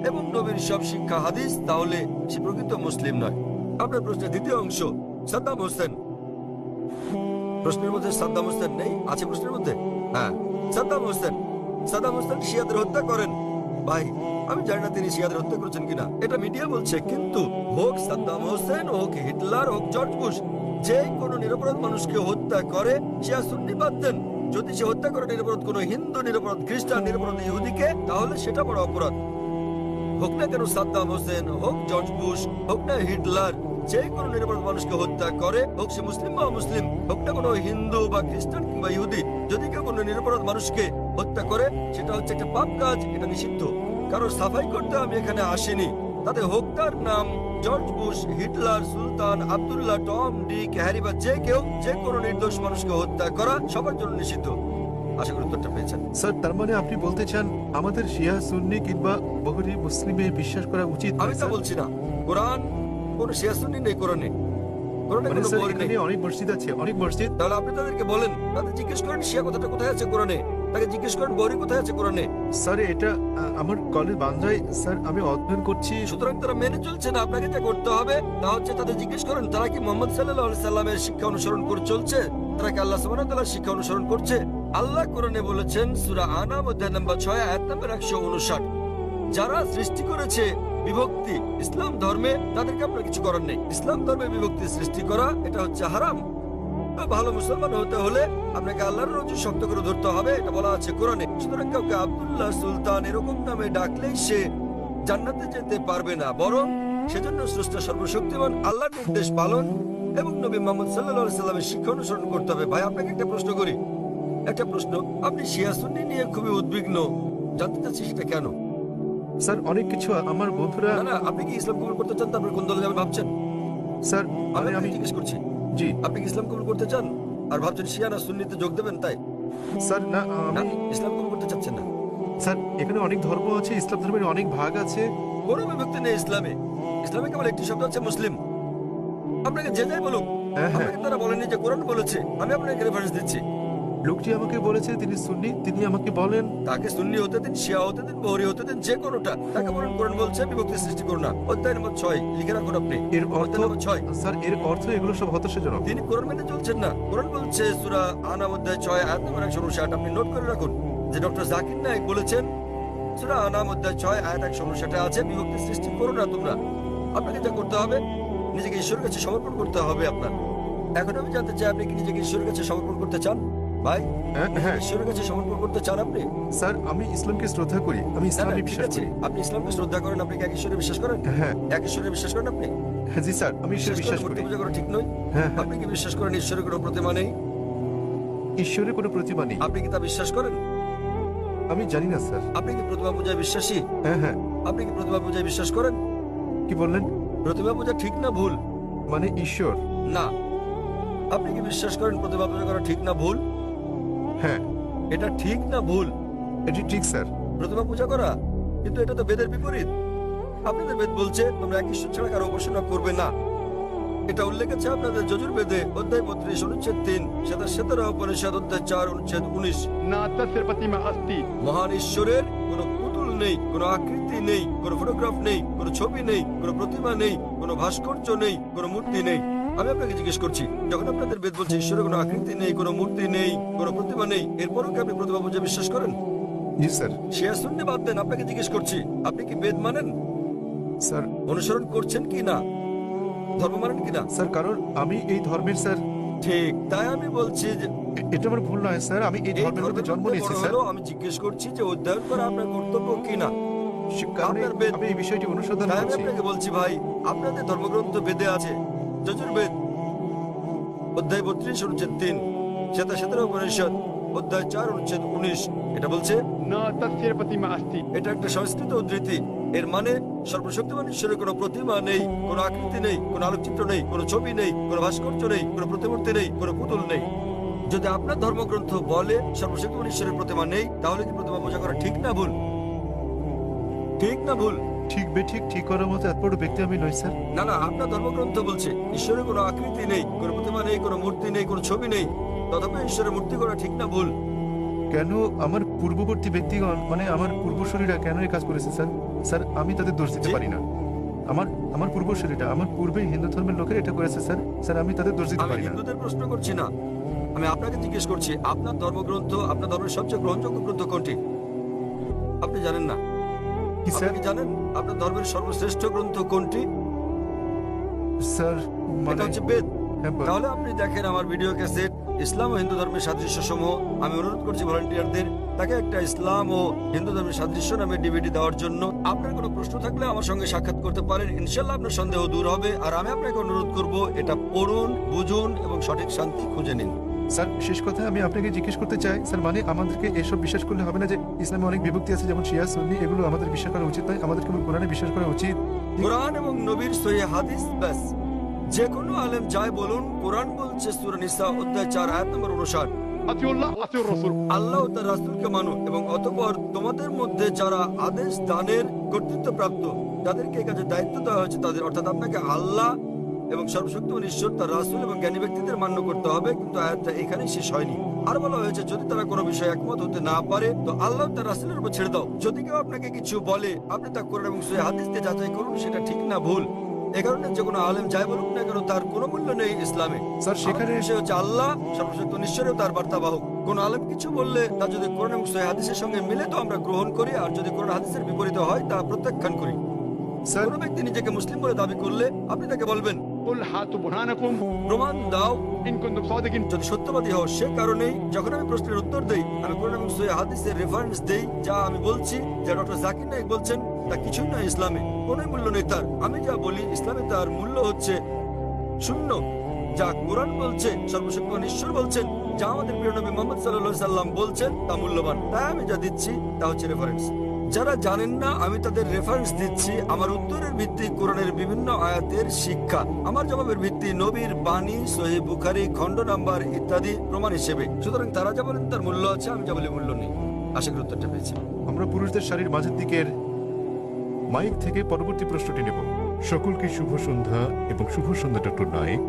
Speaker 2: এবং নবীর সব শিক্ষা হাদিস, তাহলে সে প্রকৃত মুসলিম নয়। আপনার প্রশ্নের দ্বিতীয় অংশ, সাদ্দাম হোসেন। প্রশ্নের মধ্যে সাদ্দাম হোসেন নেই? আছে প্রশ্নের মধ্যে? হ্যাঁ, সাদ্দাম হোসেন। সাদ্দাম হোসেন শিয়াদের হত্যা করেন। ভাই আমি জানি না তিনি শিয়াদের হত্যা করেছেন কিনা, এটা মিডিয়া বলছে। কিন্তু হোক সাদ্দাম হোসেন, হোক হিটলার, হোক জর্জ বুশ, যে কোনো নিরপরাধ মানুষকে হত্যা করে শিয়া সুন্নি বাদ দেন। যদি সে হত্যা করে নিরপরাধ কোনো হিন্দু, নিরপরাধ খ্রিস্টান, নিরপরাধ ইহুদিকে, তাহলে সেটা বড় অপরাধ। হোক না কেন সাদ্দাম হোসেন, হোক জর্জ বুশ, হোক না হিটলার, যে কোনো নিরপরাধ মানুষকে হত্যা করে, হোক সে মুসলিম বা মুসলিম, হোক না কোনো হিন্দু বা খ্রিস্টান কিংবা ইহুদি, যদি কেউ কোনো নিরপরাধ মানুষকে হত্যা করে, সেটা হচ্ছে একটা পাপ কাজ, এটা নিষিদ্ধ। কারণ সাফাই করতে আমি এখানে আসিনি। তাতে হোক তার নাম জর্জ বুশ, হিটলার, সুলতান, আব্দুল্লাহ, টম, ডিক, হ্যারি বা যে কেউ, যে কোনো নির্দোষ মানুষকে হত্যা করা সবার জন্য নিষিদ্ধ। আশা করি উত্তরটা পেয়েছেন।
Speaker 3: স্যার, তার মানে আপনি বলতে চান আমাদের শিয়া সুন্নি কিংবা বহুরি মুসলিমে বিশ্বাস করা উচিত
Speaker 2: আমি তা বলছি না। কোরআন কোনো শিয়া সুন্নি নেই কোরআনে। কোরআনে
Speaker 3: মানে
Speaker 2: কোনো
Speaker 3: স্যার,
Speaker 2: বই নেই।
Speaker 3: এখানে অনেক মসজিদ আছে, অনেক মসজিদ।
Speaker 2: তাহলে আপনি তাদেরকে বলেন, তাদের জিজ্ঞেস করেন শিয়া কথাটা কোথায় আছে কোরআনে। তাকে জিজ্ঞেস করেন বরি কোথায় আছে কোরআনে।
Speaker 3: স্যার, এটা আমার কলেজ বান্দ্রায় স্যার আমি অধ্যয়ন করছি।
Speaker 2: সুতরাং তারা মেনে চলছে না। আপনাকে যা করতে হবে তা হচ্ছে তাদের জিজ্ঞেস করেন তারা কি মুহাম্মদ সাল্লাল্লাহু আলাইহি সাল্লামের শিক্ষা অনুসরণ করে চলছে, তারা কি আল্লাহ সুবহানাহু ওয়া তাআলার শিক্ষা অনুসরণ করছে। আল্লাহ কোরআনে বলেছেন সূরা আনাম অধ্যায় নম্বর 6 আয়াত নম্বর 159, যারা সৃষ্টি করেছে বিভক্তি ইসলাম ধর্মে, তাদেরকে আপনার কিছু করার নেই। ইসলাম ধর্মে বিভক্তি সৃষ্টি করা এটা হচ্ছে হারাম। ভালো মুসলমান হতে হলে আপনাকে আল্লাহর রজ্জু শক্ত করে ধরতে হবে, এটা বলা আছে কোরআনে। সুতরাং কাউকে আব্দুল্লাহ, সুলতান এরকম নামে ডাকলেই সে জান্নাতে যেতে পারবে না, বরং সেজন্য স্রষ্টা সর্বশক্তিমান আল্লাহর নির্দেশ পালন এবং নবী মুহাম্মদ সাল্লাল্লাহু আলাইহি সাল্লামের শিক্ষা অনুসরণ করতে হবে। ভাই আপনাকে একটা প্রশ্ন করি, একটা প্রশ্ন। আপনি শিয়া সুন্নি নিয়ে খুবই উদ্বিগ্ন, জানতে চাচ্ছি সেটা কেন?
Speaker 3: স্যার, অনেক কিছু আমার বন্ধুরা।
Speaker 2: না, আপনি কি ইসলাম কবুল করতে চান? তারপর কোন দলে যাবেন ভাবছেন?
Speaker 3: স্যার,
Speaker 2: আমি
Speaker 3: আমি
Speaker 2: জিজ্ঞেস করছি,
Speaker 3: জি
Speaker 2: আপনি কি ইসলাম কবুল করতে চান আর ভাবছেন শিয়া না সুন্নিতে যোগ দেবেন? তাই
Speaker 3: স্যার, না
Speaker 2: না,
Speaker 3: আমি
Speaker 2: ইসলাম কবুল করতে চাচ্ছেন না।
Speaker 3: স্যার, এখানে অনেক ধর্ম আছে, ইসলাম ধর্মের অনেক ভাগ আছে।
Speaker 2: কোনো বিভক্তি নেই ইসলামে। ইসলামে কেবল একটি শব্দ আছে মুসলিম। আপনাকে যে যাই বলুক,
Speaker 3: হ্যাঁ, হ্যাঁ।
Speaker 2: আপনাকে তারা বলেনি যে কোরআন বলেছে। আমি আপনাকে রেফারেন্স দিচ্ছি।
Speaker 3: লোকটি আমাকে বলেছে তিনি সুন্নি, তিনি আমাকে বলেন
Speaker 2: তাকে সুন্নি হতে দিন, শিয়া হতে দিন, বহরি হতে দিন, যে কোনোটা। তাকে বলেন কোরআন বলছে বিভক্তি সৃষ্টি করো না। অধ্যায় নম্বর 6 লিখে রাখুন আপনি।
Speaker 3: এর অর্থ
Speaker 2: অধ্যায় নম্বর 6।
Speaker 3: স্যার এর অর্থ এগুলো সব হতাশাজনক।
Speaker 2: তিনি কোরআন মেনে চলছেন না। কোরআন বলছে সূরা আনাম অধ্যায় 6 আয়াত নম্বর 159। আপনি নোট করে রাখুন যে ডক্টর জাকির নায়েক বলেছেন সূরা আনাম অধ্যায় 6 আয়াত 159 আছে বিভক্তি সৃষ্টি করো না তোমরা। আপনাকে যা করতে হবে, নিজেকে ঈশ্বরের কাছে সমর্পণ করতে হবে আপনার। এখন আমি জানতে চাই, আপনি কি নিজেকে ঈশ্বরের কাছে সমর্পণ করতে চান ভাই?
Speaker 3: হ্যাঁ
Speaker 2: ঈশ্বরের কাছে সমর্পণ করতে চান আপনি?
Speaker 3: স্যার, আমি ইসলামকে শ্রদ্ধা করি, আমি
Speaker 2: না,
Speaker 3: ইসলামে
Speaker 2: ঠিক
Speaker 3: বিশ্বাস
Speaker 2: আছে।
Speaker 3: করি।
Speaker 2: আপনি ইসলামকে শ্রদ্ধা করেন, আপনি কি এক ঈশ্বরে বিশ্বাস করেন?
Speaker 3: হ্যাঁ
Speaker 2: এক ঈশ্বরে বিশ্বাস করেন আপনি?
Speaker 3: হ্যাঁ, জি স্যার, আমি ঈশ্বরে বিশ্বাস
Speaker 2: মূর্তি
Speaker 3: করি।
Speaker 2: পূজা করা ঠিক নয়।
Speaker 3: হ্যাঁ হ্যাঁ,
Speaker 2: আপনি কি বিশ্বাস করেন ঈশ্বরের কোনো প্রতিমা নেই?
Speaker 3: ঈশ্বরের কোনো প্রতিমা নেই।
Speaker 2: আপনি কি তা বিশ্বাস করেন?
Speaker 3: আমি জানি না স্যার।
Speaker 2: আপনি কি প্রতিমা পূজায় বিশ্বাসী?
Speaker 3: হ্যাঁ হ্যাঁ,
Speaker 2: আপনি কি প্রতিমা পূজায় বিশ্বাস করেন?
Speaker 3: কি বললেন?
Speaker 2: প্রতিমা পূজা ঠিক না ভুল?
Speaker 3: মানে ঈশ্বর?
Speaker 2: না। আপনি কি বিশ্বাস করেন প্রতিমা পূজা করা ঠিক না ভুল?
Speaker 3: হ্যাঁ,
Speaker 2: এটা ঠিক না ভুল?
Speaker 3: এটি ঠিক স্যার।
Speaker 2: প্রতিমা পূজা করা, কিন্তু এটা তো বেদের বিপরীত। আপনাদের বেদ বলছে তোমরা এক ঈশ্বর ছাড়া কারো উপাসনা করবে না। এটা উল্লেখ আছে আপনাদের যজুর্বেদে অধ্যায় 32 অনুচ্ছেদ 3, শ্বেতার উপনিষদ অধ্যায় 4 অনুচ্ছেদ 19।
Speaker 4: न तस्य प्रतिमा अस्ति
Speaker 2: মহান ঈশ্বরের কোনো পুতুল নেই, কোনো আকৃতি নেই, কোনো ফটোগ্রাফ নেই, কোনো ছবি নেই, কোনো প্রতিমা নেই, কোনো ভাস্কর্য নেই, কোনো মূর্তি নেই। আমি আপনাকে জিজ্ঞেস করছি, যখন আপনাদের বেদ বলছে ঈশ্বরের কোনো আকৃতি নেই, কোনো মূর্তি নেই, কোনো প্রতিমা নেই, এরপরও কি আপনি প্রতিমা পূজা বিশ্বাস করেন?
Speaker 3: জি স্যার।
Speaker 2: শিয়া সুন্নি বাদ দেন, আপনাকে জিজ্ঞেস করছি, আপনি কি বেদ মানেন?
Speaker 3: স্যার
Speaker 2: অনুসরণ করছেন কি না? ধর্ম মানেন কি না?
Speaker 3: স্যার, কারণ আমি এই ধর্মের স্যার।
Speaker 2: ঠিক, তাই আমি বলছি যে
Speaker 3: এটা আমার ভুল নয় স্যার, আমি এই
Speaker 2: এই
Speaker 3: ধর্মের মধ্যে
Speaker 2: ধর্মের
Speaker 3: জন্ম
Speaker 2: মধ্যে
Speaker 3: নিয়েছি
Speaker 2: বড়
Speaker 3: স্যার।
Speaker 2: হলেও আমি জিজ্ঞেস করছি যে অধ্যয়ন করা আপনার কর্তব্য কি না।
Speaker 3: সে কারণে
Speaker 2: আপনার বেদ-
Speaker 3: আমি এই বিষয়টি অনুসন্ধান
Speaker 2: তাই আমি
Speaker 3: করছি।
Speaker 2: আপনাকে বলছি ভাই, আপনাদের ধর্মগ্রন্থ বেদে আছে, যজুর্বেদ অধ্যায় 32 অনুচ্ছেদ 3, শ্বেতার উপনিষদ অধ্যায় 4 অনুচ্ছেদ 19। এটা বলছে,
Speaker 4: न तस्य प्रतिमा अस्ति
Speaker 2: এটা একটা সংস্কৃত উদ্ধৃতি। এর মানে সর্বশক্তিমান ঈশ্বরের কোনো প্রতিমা নেই, কোনো আকৃতি নেই, কোনো আলোকচিত্র নেই, কোনো ছবি নেই, কোনো ভাস্কর্য নেই, কোনো প্রতিমূর্তি নেই, কোনো পুতুল নেই। যদি আপনার ধর্মগ্রন্থ বলে সর্বশক্তিমান ঈশ্বরের প্রতিমা নেই, তাহলে কি প্রতিমা পূজা করা ঠিক না ভুল? ঠিক না ভুল?
Speaker 3: ঠিক বেঠিক ঠিক করার মতো এত বড় ব্যক্তি আমি নই স্যার।
Speaker 2: না না, আপনার ধর্মগ্রন্থ বলছে ঈশ্বরের কোনো আকৃতি নেই, কোনো প্রতিমা নেই, কোনো মূর্তি নেই, কোনো ছবি নেই, তথাপি ঈশ্বরের মূর্তি করা ঠিক না ভুল?
Speaker 3: কেন আমার পূর্ববর্তী ব্যক্তিগণ, মানে আমার পূর্বসূরীরা কেন এই কাজ করেছে স্যার? স্যার, আমি তাদের দোষ দিতে
Speaker 2: জি?
Speaker 3: পারি না। আমার পূর্বসূরীরা, আমার পূর্বে হিন্দু ধর্মের লোকেরা এটা করেছে স্যার। স্যার, আমি তাদের দোষ দিতে
Speaker 2: আমি
Speaker 3: পারি না।
Speaker 2: হিন্দুদের প্রশ্ন করছি না, আমি আপনাকে জিজ্ঞেস করছি, আপনার ধর্মগ্রন্থ, আপনার ধর্মের সবচেয়ে গ্রহণযোগ্য গ্রন্থ কোনটি? আপনি জানেন না?
Speaker 3: কি
Speaker 2: আপনি
Speaker 3: স্যার?
Speaker 2: কি জানেন আপনার ধর্মের সর্বশ্রেষ্ঠ গ্রন্থ কোনটি?
Speaker 3: স্যার
Speaker 2: এটা
Speaker 3: মানে
Speaker 2: হচ্ছে বেদ।
Speaker 3: হ্যাঁ,
Speaker 2: তাহলে আপনি দেখেন আমার ভিডিও ক্যাসেট ইসলাম ও হিন্দু ধর্মের সাদৃশ্য সমূহ। আমি অনুরোধ করছি ভলান্টিয়ারদের তাকে একটা ইসলাম ও হিন্দু ধর্মের সাদৃশ্য নামে ডিভিডি দেওয়ার জন্য। আপনার কোনো প্রশ্ন থাকলে আমার সঙ্গে সাক্ষাৎ করতে পারেন, ইনশাল্লাহ আপনার সন্দেহ দূর হবে। আর আমি আপনাকে অনুরোধ করব, এটা পড়ুন, বুঝুন এবং সঠিক শান্তি খুঁজে নিন।
Speaker 3: স্যার, শেষ কথা আমি আপনাকে জিজ্ঞেস করতে চাই স্যার, মানে আমাদেরকে এসব বিশ্বাস করলে হবে না যে ইসলামে অনেক বিভক্তি আছে, যেমন শিয়া সুন্নি, এগুলো আমাদের বিশ্বাস করা উচিত নয়। আমাদের কেবল কোরআনে বিশ্বাস করা উচিত।
Speaker 2: কোরআন এবং নবীর সহিহ হাদিস ব্যাস। যে কোনো আলেম যাই বলুন, কোরআন বলছে সূরা নিসা অধ্যায় 4 আয়াত নম্বর 59,
Speaker 4: अतिउल्लाह अतिउर रसूल
Speaker 2: আল্লাহ ও তার রাসূলকে মানো এবং অতঃপর তোমাদের মধ্যে যারা আদেশ দানের কর্তৃত্ব প্রাপ্ত, যাদেরকে এই কাজে দায়িত্ব দেওয়া হয়েছে তাদের, অর্থাৎ আপনাকে আল্লাহ এবং সর্বশক্তিমান ঈশ্বর, তার রাসূল এবং জ্ঞানী ব্যক্তিদের মান্য করতে হবে। কিন্তু আয়াতটা এখানেই শেষ হয়নি। আর বলা হয়েছে যদি তারা কোনো বিষয়ে একমত হতে না পারে তো আল্লাহ তার রাসূলের উপর ছেড়ে দাও। যদি কেউ আপনাকে কিছু বলে, আপনি তা কোরআন এবং সহিহ হাদিস দিয়ে যাচাই করুন সেটা ঠিক না ভুল। এ কারণে যে কোনো আলেম যাই বলুক না কেন, তার কোনো মূল্য নেই ইসলামে।
Speaker 3: স্যার, সেখানে
Speaker 2: আমাদের বিষয় হচ্ছে আল্লাহ সর্বশক্তিমান ঈশ্বরেও তার বার্তাবাহক। কোন আলেম কিছু বললে তা যদি কোরআন এবং সহিহ হাদিসের সঙ্গে মিলে তো আমরা গ্রহণ করি, আর যদি কোরআন হাদিসের বিপরীতে হয় তা প্রত্যাখ্যান করি।
Speaker 3: স্যার,
Speaker 2: কোন ব্যক্তি নিজেকে মুসলিম বলে দাবি করলে আপনি তাকে বলবেন,
Speaker 4: कुल हाथु बुरहानकुम
Speaker 2: প্রমাণ দাও
Speaker 4: इन कुंतुम सादिकिन
Speaker 2: যদি সত্যবাদী হও। সে কারণেই যখন আমি প্রশ্নের উত্তর দেই, আমি কোরআন এবং সহিহ হাদিসের রেফারেন্স দেই। যা আমি বলছি, যা ডক্টর জাকির নায়েক বলছেন, তা কিছুই নয় ইসলামে, কোনো মূল্য নেই তার। আমি যা বলি ইসলামে তার মূল্য হচ্ছে শূন্য। যা কোরআন বলছে, সর্বশক্তিমান ঈশ্বর বলছেন, যা আমাদের প্রিয় নবী মুহাম্মদ সাল্লাল্লাহু আলাইহি সাল্লাম বলছেন, তা মূল্যবান। তাই আমি যা দিচ্ছি তা হচ্ছে রেফারেন্স। যারা জানেন না আমি তাদের রেফারেন্স দিচ্ছি। আমার উত্তরের ভিত্তি কোরআনের বিভিন্ন আয়াতের শিক্ষা, আমার জবাবের ভিত্তি নবীর বাণী, সহিহ বুখারী খণ্ড নাম্বার ইত্যাদি প্রমাণ হিসেবে। সুতরাং তারা যা বলেন তার মূল্য আছে, আমি যা বলি মূল্য নেই। আশা করি উত্তরটা পেয়েছি।
Speaker 3: আমরা পুরুষদের শাড়ির মাঝের দিকের মাইক থেকে পরবর্তী প্রশ্নটি নেব। সকলকে শুভ সন্ধ্যা এবং শুভ সন্ধ্যা ডক্টর নায়েক।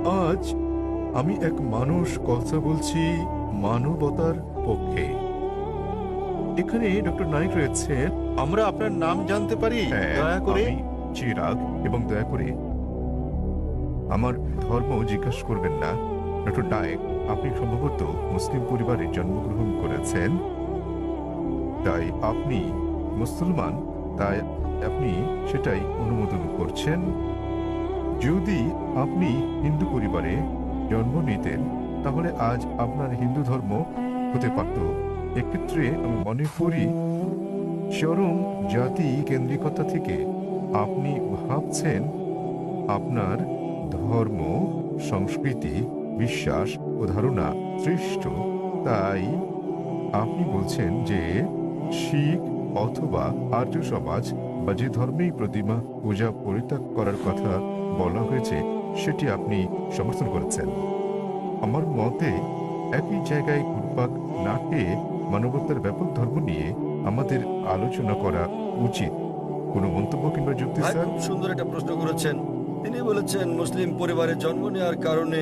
Speaker 3: আজ আমি এক মানুষ কথা বলছি মানবতার পক্ষে। এখানে ডক্টর নাইক রয়েছে।
Speaker 5: আমরা আপনার নাম জানতে পারি দয়া করে?
Speaker 3: আমি চিরাগ, এবং দয়া করে আমার ধর্ম জিজ্ঞাসা করবেন না। ডক্টর নাইক, আপনি সম্ভবত মুসলিম পরিবারে জন্মগ্রহণ করেছেন, তাই আপনি মুসলমান, তাই আপনি সেটাই অনুমোদন করছেন। যদি আপনি হিন্দু পরিবারে জন্ম নিতেন তাহলে আজ আপনার হিন্দু ধর্ম হতে পারত। এক্ষেত্রে আমি মনে করি চরম জাতি কেন্দ্রিকতা থেকে আপনি ভাবছেন আপনার ধর্ম, সংস্কৃতি, বিশ্বাস ও ধারণা শ্রেষ্ঠ, তাই আপনি বলছেন যে শিখ অথবা আর্য সমাজ বা যে ধর্মেই প্রতিমা পূজা পরিত্যাগ করার কথা বলা হয়েছে সেটি আপনি সমর্থন করেছেন। আমার মতে একই জায়গায় ঘুরপাক না খেয়ে মানবতার ব্যাপক ধর্ম নিয়ে আমাদের আলোচনা করা উচিত। কোনো মন্তব্য কিংবা যুক্তি
Speaker 2: ভাই
Speaker 3: স্যার?
Speaker 2: খুব সুন্দর একটা প্রশ্ন করেছেন। তিনি বলেছেন মুসলিম পরিবারে জন্ম নেওয়ার কারণে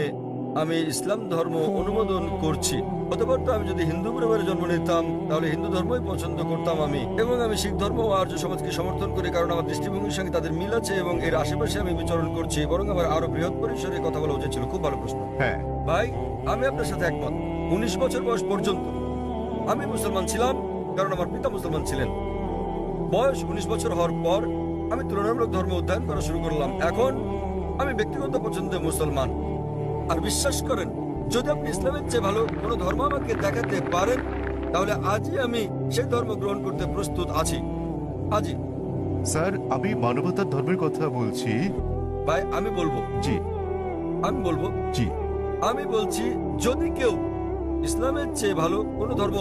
Speaker 2: আমি ইসলাম ধর্ম অনুমোদন করছি। হতে পারতো আমি যদি হিন্দু পরিবারে জন্ম নিতাম তাহলে হিন্দু ধর্মই পছন্দ করতাম আমি, এবং আমি শিখ ধর্ম ও আর্য সমাজকে সমর্থন করি কারণ আমার দৃষ্টিভঙ্গির সঙ্গে তাদের মিল আছে এবং এর আশেপাশে আমি বিচরণ করছি। বরং আমার আরো বৃহৎ পরিসরে কথা বলা উচিত ছিল। খুব ভালো প্রশ্ন
Speaker 3: হ্যাঁ,
Speaker 2: ভাই, আমি আপনার সাথে একমত। 19 বছর বয়স পর্যন্ত আমি মুসলমান ছিলাম কারণ আমার পিতা মুসলমান ছিলেন। বয়স 19 বছর হওয়ার পর আমি তুলনামূলক ধর্ম অধ্যয়ন করা শুরু করলাম। এখন আমি ব্যক্তিগত পছন্দে মুসলমান। আর বিশ্বাস করেন, যদি আপনি ইসলামের চেয়ে ভালো কোনো ধর্ম আমাকে দেখাতে পারেন তাহলে আজই আমি সেই ধর্ম গ্রহণ করতে প্রস্তুত আছি। আজই।
Speaker 3: স্যার, আমি মানবতার ধর্মের কথা বলছি।
Speaker 2: ভাই আমি বলবো
Speaker 3: জি জি
Speaker 2: আমি বলছি যদি কেউ ইসলামের চেয়ে ভালো কোনো ধর্ম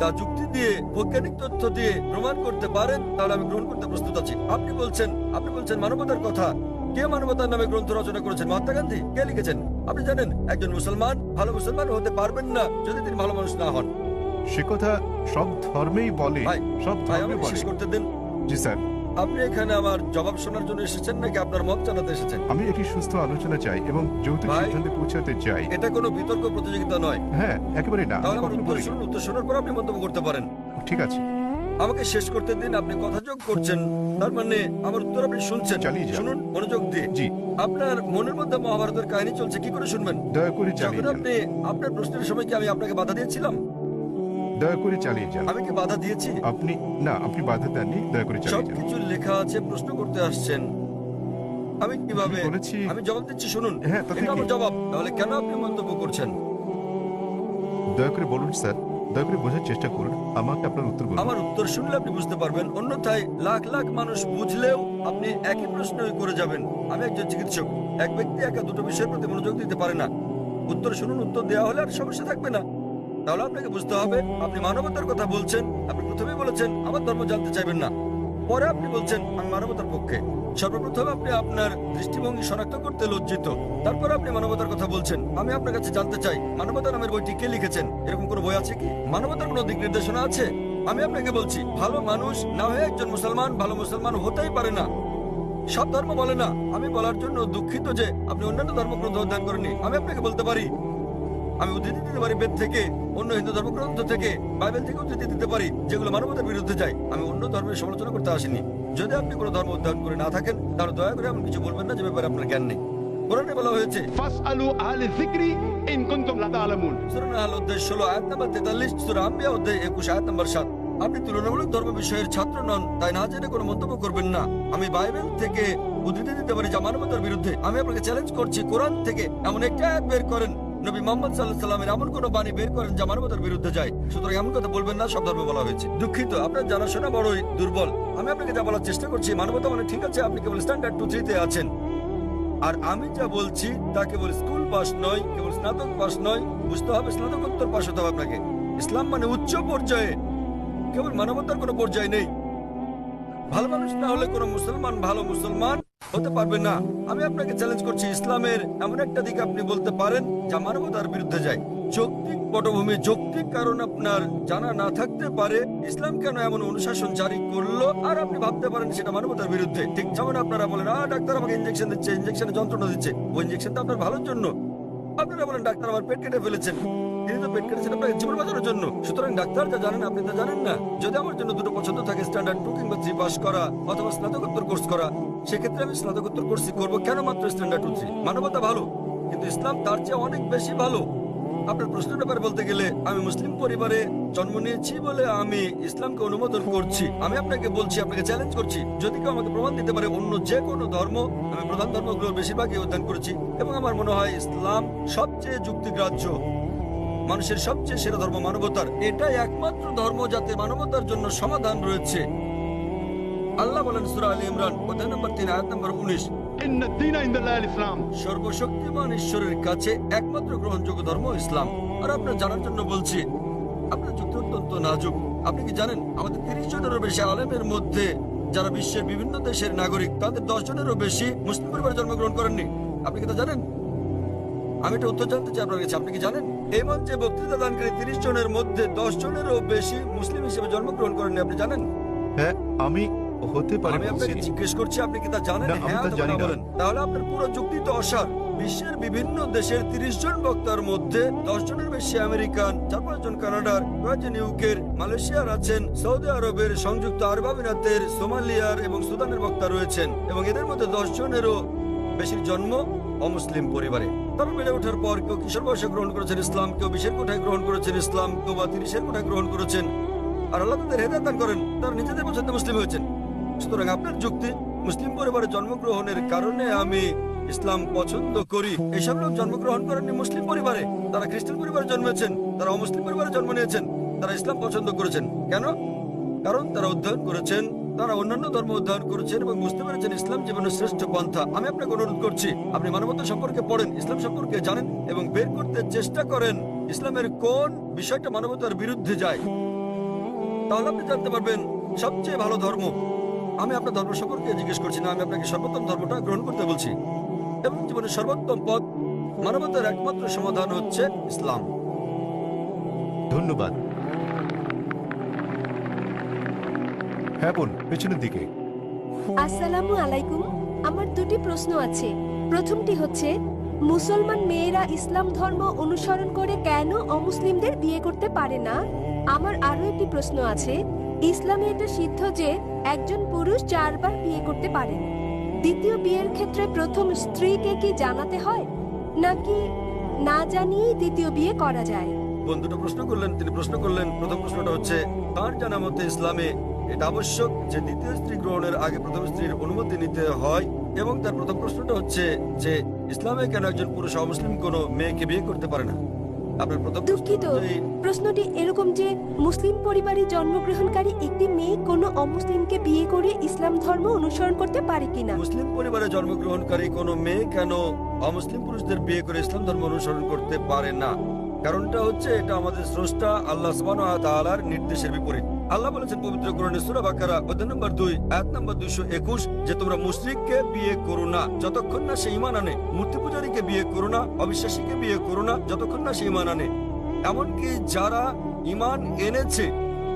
Speaker 2: তা যুক্তি দিয়ে, বৈজ্ঞানিক তথ্য দিয়ে প্রমাণ করতে পারেন তাহলে আমি গ্রহণ করতে প্রস্তুত আছি। আপনি বলছেন মানবতার কথা। কে মানবতার নামে গ্রন্থ রচনা করেছেন? মহাত্মা গান্ধী। কে লিখেছেন? আপনি জানেন একজন মুসলমান ভালো মুসলমান হতে পারবেন না যদি তিনি ভালো মানুষ না হন।
Speaker 3: সে কথা সব ধর্মেই বলে,
Speaker 2: ভাই,
Speaker 3: সব
Speaker 2: ভাই
Speaker 3: ধর্মে
Speaker 2: আমাকে
Speaker 3: বলে।
Speaker 2: শেষ করতে দিন।
Speaker 3: জি স্যার,
Speaker 2: আপনি এখানে আমার জবাব শোনার জন্য এসেছেন নাকি আপনার মত জানাতে এসেছেন?
Speaker 3: আমি একটি সুস্থ আলোচনা চাই এবং যৌক্তিক
Speaker 2: ভাই,
Speaker 3: সিদ্ধান্তে পৌঁছাতে চাই।
Speaker 2: এটা কোনো বিতর্ক প্রতিযোগিতা নয়।
Speaker 3: হ্যাঁ, একেবারে না।
Speaker 2: তাহলে আমার
Speaker 3: কখনো
Speaker 2: উত্তর
Speaker 3: বলিনি।
Speaker 2: শুনুন, উত্তর শোনার পর আপনি মন্তব্য করতে পারেন।
Speaker 3: ঠিক আছে,
Speaker 2: আমাকে শেষ করতে দিন। আপনি কথা যোগ করছেন, তার মানে আমার উত্তর আপনি শুনছেন।
Speaker 3: চালিয়ে যান।
Speaker 2: শুনুন মনোযোগ দিয়ে।
Speaker 3: জি,
Speaker 2: আপনার মনের মধ্যে মহাভারতের কাহিনী চলছে, কি করে শুনবেন?
Speaker 3: দয়া করে
Speaker 2: যখন
Speaker 3: চালিয়ে যান।
Speaker 2: আপনি আপনার প্রশ্নের সময় কি আমি আপনাকে বাধা দিয়েছিলাম?
Speaker 3: দয়া করে চালিয়ে যান।
Speaker 2: আমি কি বাধা দিয়েছি?
Speaker 3: আপনি বাধা দেননি, দয়া করে চালিয়ে যান।
Speaker 2: সবকিছু লেখা আছে, প্রশ্ন করতে আসছেন। আমি কিভাবে
Speaker 3: আমি বলেছি।
Speaker 2: আমি জবাব দিচ্ছি, শুনুন।
Speaker 3: হ্যাঁ, তাতে
Speaker 2: এটা আমার
Speaker 3: কি?
Speaker 2: জবাব। তাহলে কেন আপনি মন্তব্য করছেন?
Speaker 3: দয়া করে বলুন স্যার, দয়া করে বোঝার চেষ্টা করুন। আমাকে আপনার উত্তর বলুন।
Speaker 2: আমার উত্তর শুনলে আপনি বুঝতে পারবেন, অন্যথায় লাখ লাখ মানুষ বুঝলেও আপনি একই প্রশ্নই করে যাবেন। আমি একজন চিকিৎসক। এক ব্যক্তি একা দুটো বিষয়ের প্রতি মনোযোগ দিতে পারে না। উত্তর শুনুন, উত্তর দেওয়া হলে আর সমস্যা থাকবে না। তাহলে আপনাকে বুঝতে হবে আপনি মানবতার কথা বলছেন। আপনি প্রথমে বলেছেন আমার ধর্ম জানতে চাইবেন না, পরে আপনি বলছেন আমি মানবতার পক্ষে। সর্বপ্রথম আপনি আপনার দৃষ্টিভঙ্গি শনাক্ত করতে লজ্জিত, তারপর আপনি মানবতার কথা বলছেন। আমি আপনার কাছে জানতে চাই মানবতা নামের বইটি কে লিখেছেন? এরকম কোনো বই আছে কি? মানবতার কোনো দিক নির্দেশনা আছে? আমি আপনাকে বলছি ভালো মানুষ না হয়ে একজন মুসলমান ভালো মুসলমান হতেই পারে না। সব ধর্ম বলে না। আমি বলার জন্য দুঃখিত যে আপনি অন্যান্য ধর্মগ্রন্থ অধ্যয়ন করেননি। আমি আপনাকে বলতে পারি, আমি উদ্ধৃতি দিতে পারি বেদ থেকে, অন্য হিন্দু ধর্মগ্রন্থ থেকে, বাইবেল থেকে উদ্ধৃতি দিতে পারি যেগুলো মানবতার বিরুদ্ধে যায়। আমি অন্য ধর্মের সমালোচনা করতে আসিনি। যদি আপনি কোনো ধর্ম অধ্যয়ন করে না থাকেন তাহলে দয়া করে এমন কিছু বলবেন না যে ব্যাপারে আপনার জ্ঞান নেই। কোরআনে বলা হয়েছে
Speaker 4: فاسألوا أهل الذكر إن كنتم لا تعلمون।
Speaker 2: সূরা নাহল অধ্যায় 16 আয়াত নম্বর 43, সূরা আম্বিয়া অধ্যায় 21 আয়াত নম্বর 7। আপনি তুলনামূলক ধর্ম বিষয়ের ছাত্র নন, তাই না জেনে কোনো মন্তব্য করবেন না। আমি বাইবেল থেকে উদ্ধৃতি দিতে পারি যা মানবতার বিরুদ্ধে। আমি আপনাকে চ্যালেঞ্জ করছি, কোরআন থেকে এমন একটা আয়াত বের করেন, নবী মুহাম্মদ সাল্লাল্লাহু আলাইহি সাল্লামের এমন কোনো বাণী বের করেন যা মানবতার বিরুদ্ধে যায়। সুতরাং এমন কথা বলবেন না সব ধর্মে বলা হয়েছে। দুঃখিত, আপনার জানাশোনা বড়ই দুর্বল। আমি আপনাকে যা বলার চেষ্টা করছি, মানবতা মানে ঠিক আছে আপনি কেবল স্ট্যান্ডার্ড 2-3 তে আছেন, আর আমি যা বলছি তা কেবল স্কুল পাস নয়, কেবল স্নাতক পাস নয়, বুঝতে হবে স্নাতকোত্তর পাস হতে হবে আপনাকে। ইসলাম মানে উচ্চ পর্যায়ে, কেবল মানবতার কোনো পর্যায়ে নেই। ভালো মানুষ না হলে কোনো মুসলমান ভালো মুসলমান হতে পারবে না। আমি আপনাকে চ্যালেঞ্জ করছি, ইসলামের এমন একটা দিক আপনি বলতে পারেন যা মানবতার বিরুদ্ধে যায়। যৌক্তিক পটভূমি, যৌক্তিক কারণ আপনার জানা না থাকতে পারে ইসলাম কেন এমন অনুশাসন জারি করলো, আর আপনি ভাবতে পারেন সেটা মানবতার বিরুদ্ধে। ঠিক যেমন আপনারা বলেন ডাক্তার আমাকে ইনজেকশন দিচ্ছে, ইনজেকশনে যন্ত্রণা দিচ্ছে, ওই ইনজেকশনটা আপনার ভালোর জন্য। আপনারা বলেন ডাক্তার আমার পেট কেটে ফেলেছেন, তিনি তো পেট কেটেছেন আপনাকে জীবন বাঁচানোর জন্য। সুতরাং ডাক্তার যা জানেন আপনি তা জানেন না। যদি আমার জন্য দুটো পছন্দ থাকে, স্ট্যান্ডার্ড 2 কিংবা 3 পাস করা অথবা স্নাতকোত্তর কোর্স করা, সেক্ষেত্রে আমি স্নাতকোত্তর কোর্সই করবো। কেন মাত্র স্ট্যান্ডার্ড 2 3? মানবতা ভালো, কিন্তু ইসলাম তার চেয়ে অনেক বেশি ভালো। আপনার প্রশ্নের ব্যাপারে বলতে গেলে, আমি মুসলিম পরিবারে জন্ম নিয়েছি বলে আমি ইসলামকে অনুমোদন করছি। আমি আপনাকে বলছি, আপনাকে চ্যালেঞ্জ করছি, যদি কেউ আমাকে প্রমাণ দিতে পারে অন্য যে কোনো ধর্ম, আমি প্রধান ধর্মগুলোর বেশিরভাগই অধ্যয়ন করেছি এবং আমার মনে হয় ইসলাম সবচেয়ে যুক্তিগ্রাহ্য, মানুষের সবচেয়ে সেরা ধর্ম, মানবতার। এটাই একমাত্র ধর্ম যাতে মানবতার জন্য সমাধান রয়েছে। আল্লাহ বলেন সূরা আলে ইমরান অধ্যায় নম্বর 3 আয়াত নম্বর 19,
Speaker 4: إن الدين عند الله الإسلام।
Speaker 2: সর্বশক্তিমান ঈশ্বরের কাছে একমাত্র গ্রহণযোগ্য ধর্ম ইসলাম। আর আপনার জানার জন্য বলছি, আপনার যুক্তি অত্যন্ত নাজুক। আপনি কি জানেন আমাদের 30 জনেরও বেশি আলেমের মধ্যে যারা বিশ্বের বিভিন্ন দেশের নাগরিক, তাদের 10 জনেরও বেশি মুসলিম পরিবারে জন্মগ্রহণ করেননি? আপনি কি তা জানেন? আমি এটা উত্তর জানতে চাই আপনার কাছে, আপনি কি জানেন এই মঞ্চে বক্তৃতা দানকারী 30 জনের মধ্যে 10 জনেরও বেশি মুসলিম হিসেবে জন্মগ্রহণ করেননি? আপনি জানেন?
Speaker 3: হ্যাঁ, আমি হতে পারি
Speaker 2: আমি আপনাকে জিজ্ঞেস করছি, আপনি কি তা জানেন?
Speaker 3: না, আমি
Speaker 2: হ্যাঁ
Speaker 3: তা
Speaker 2: অথবা
Speaker 3: জানি
Speaker 2: না
Speaker 3: না।
Speaker 2: বলেন। তাহলে আপনার পুরো যুক্তি তো অসার। বিশ্বের বিভিন্ন দেশের 30 জন বক্তার মধ্যে 10 জনের বেশি আমেরিকান, 4-5 জন কানাডার, কয়েকজন ইউকের, মালয়েশিয়ার আছেন, সৌদি আরবের, সংযুক্ত আরব আমিরাতের, সোমালিয়ার এবং সুদানের বক্তা রয়েছেন এবং এদের মধ্যে 10 জনেরও বেশির জন্ম অমুসলিম পরিবারে। তারা বেড়ে ওঠার পর কেউ কিশোর বয়সে গ্রহণ করেছেন ইসলাম, কেউ 20-এর কোঠায় গ্রহণ করেছেন ইসলাম, কেউ বা 30-এর কোঠায় গ্রহণ করেছেন। আর আল্লাহ তাদের হেদায়েত দান করেন, তারা নিজেদের পছন্দে মুসলিম হয়েছেন। সুতরাং আপনার যুক্তি, মুসলিম পরিবারে জন্মগ্রহণের কারণে আমি ইসলাম পছন্দ করি, এসব লোক জন্মগ্রহণ করেননি মুসলিম পরিবারে, তারা খ্রিস্টান পরিবারে জন্মেছেন, তারা অমুসলিম পরিবারে জন্ম নিয়েছেন, তারা ইসলাম পছন্দ করেছেন। কেন? কারণ তারা অধ্যয়ন করেছেন, তারা অন্যান্য ধর্ম অধ্যয়ন করেছেন এবং বুঝতে পেরেছেন ইসলাম জীবনের শ্রেষ্ঠ পন্থা। আমি আপনাকে অনুরোধ করছি, আপনি মানবতা সম্পর্কে পড়েন, ইসলাম সম্পর্কে জানেন এবং বের করতে চেষ্টা করেন ইসলামের কোন বিষয়টা মানবতার বিরুদ্ধে যায়। তাহলে আপনি জানতে পারবেন সবচেয়ে ভালো ধর্ম। আমি আপনার ধর্ম সম্পর্কে জিজ্ঞেস করছি না, আমি আপনাকে সর্বোত্তম ধর্মটা গ্রহণ করতে বলছি। এবং জীবনের সর্বোত্তম পথ, মানবতার একমাত্র সমাধান হচ্ছে ইসলাম।
Speaker 3: ধন্যবাদ। হ্যাঁ বোন, পেছনের দিকে।
Speaker 1: আসসালামু আলাইকুম। আমার দুটি প্রশ্ন আছে। প্রথমটি হচ্ছে, মুসলমান মেয়েরা ইসলাম ধর্ম অনুসরণ করে কেন অমুসলিমদের বিয়ে করতে পারে না? আমার আরো একটি প্রশ্ন আছে, ইসলামে এটা সিদ্ধ যে একজন পুরুষ 4 বার বিয়ে করতে পারেন। দ্বিতীয় বিয়ের ক্ষেত্রে প্রথম স্ত্রীকে কি জানাতে হয়, নাকি না জানিয়েই দ্বিতীয় বিয়ে করা যায়?
Speaker 2: বন্ধুটা প্রশ্ন করলেন, তিনি প্রশ্ন করলেন, প্রথম প্রশ্নটা হচ্ছে তার জানা মতে ইসলামে এটা আবশ্যক যে দ্বিতীয় স্ত্রী গ্রহণের আগে প্রথম স্ত্রীর অনুমতি নিতে হয়। এবং তার প্রথম প্রশ্নটা হচ্ছে যে ইসলামে কেন একজন পুরুষ অমুসলিম কোনো মেয়েকে বিয়ে করতে পারে না। আপনার প্রথম
Speaker 1: দুঃখিত, প্রশ্নটি এরকম যে মুসলিম পরিবারে জন্মগ্রহণকারী একটি মেয়ে কোনো অমুসলিমকে বিয়ে করে ইসলাম ধর্ম অনুসরণ করতে পারে কিনা।
Speaker 2: মুসলিম পরিবারে জন্মগ্রহণকারী কোনো মেয়ে কেন অমুসলিম পুরুষদের বিয়ে করে ইসলাম ধর্ম অনুসরণ করতে পারে না? কারণটা হচ্ছে এটা আমাদের স্রষ্টা আল্লাহ সুবহানাহু ওয়া তাআলার নির্দেশের বিপরীত। আল্লাহ বলেছেন পবিত্র কোরআনে সূরা বাকারা অধ্যায় নম্বর 2 আয়াত নম্বর 221 যে তোমরা মুশরিককে বিয়ে করো না যতক্ষণ না সে ঈমান আনে, মূর্তি পূজারীকে বিয়ে করো না, অবিশ্বাসীকে বিয়ে করো না যতক্ষণ না সে ঈমান আনে। এমনকি যারা ঈমান এনেছে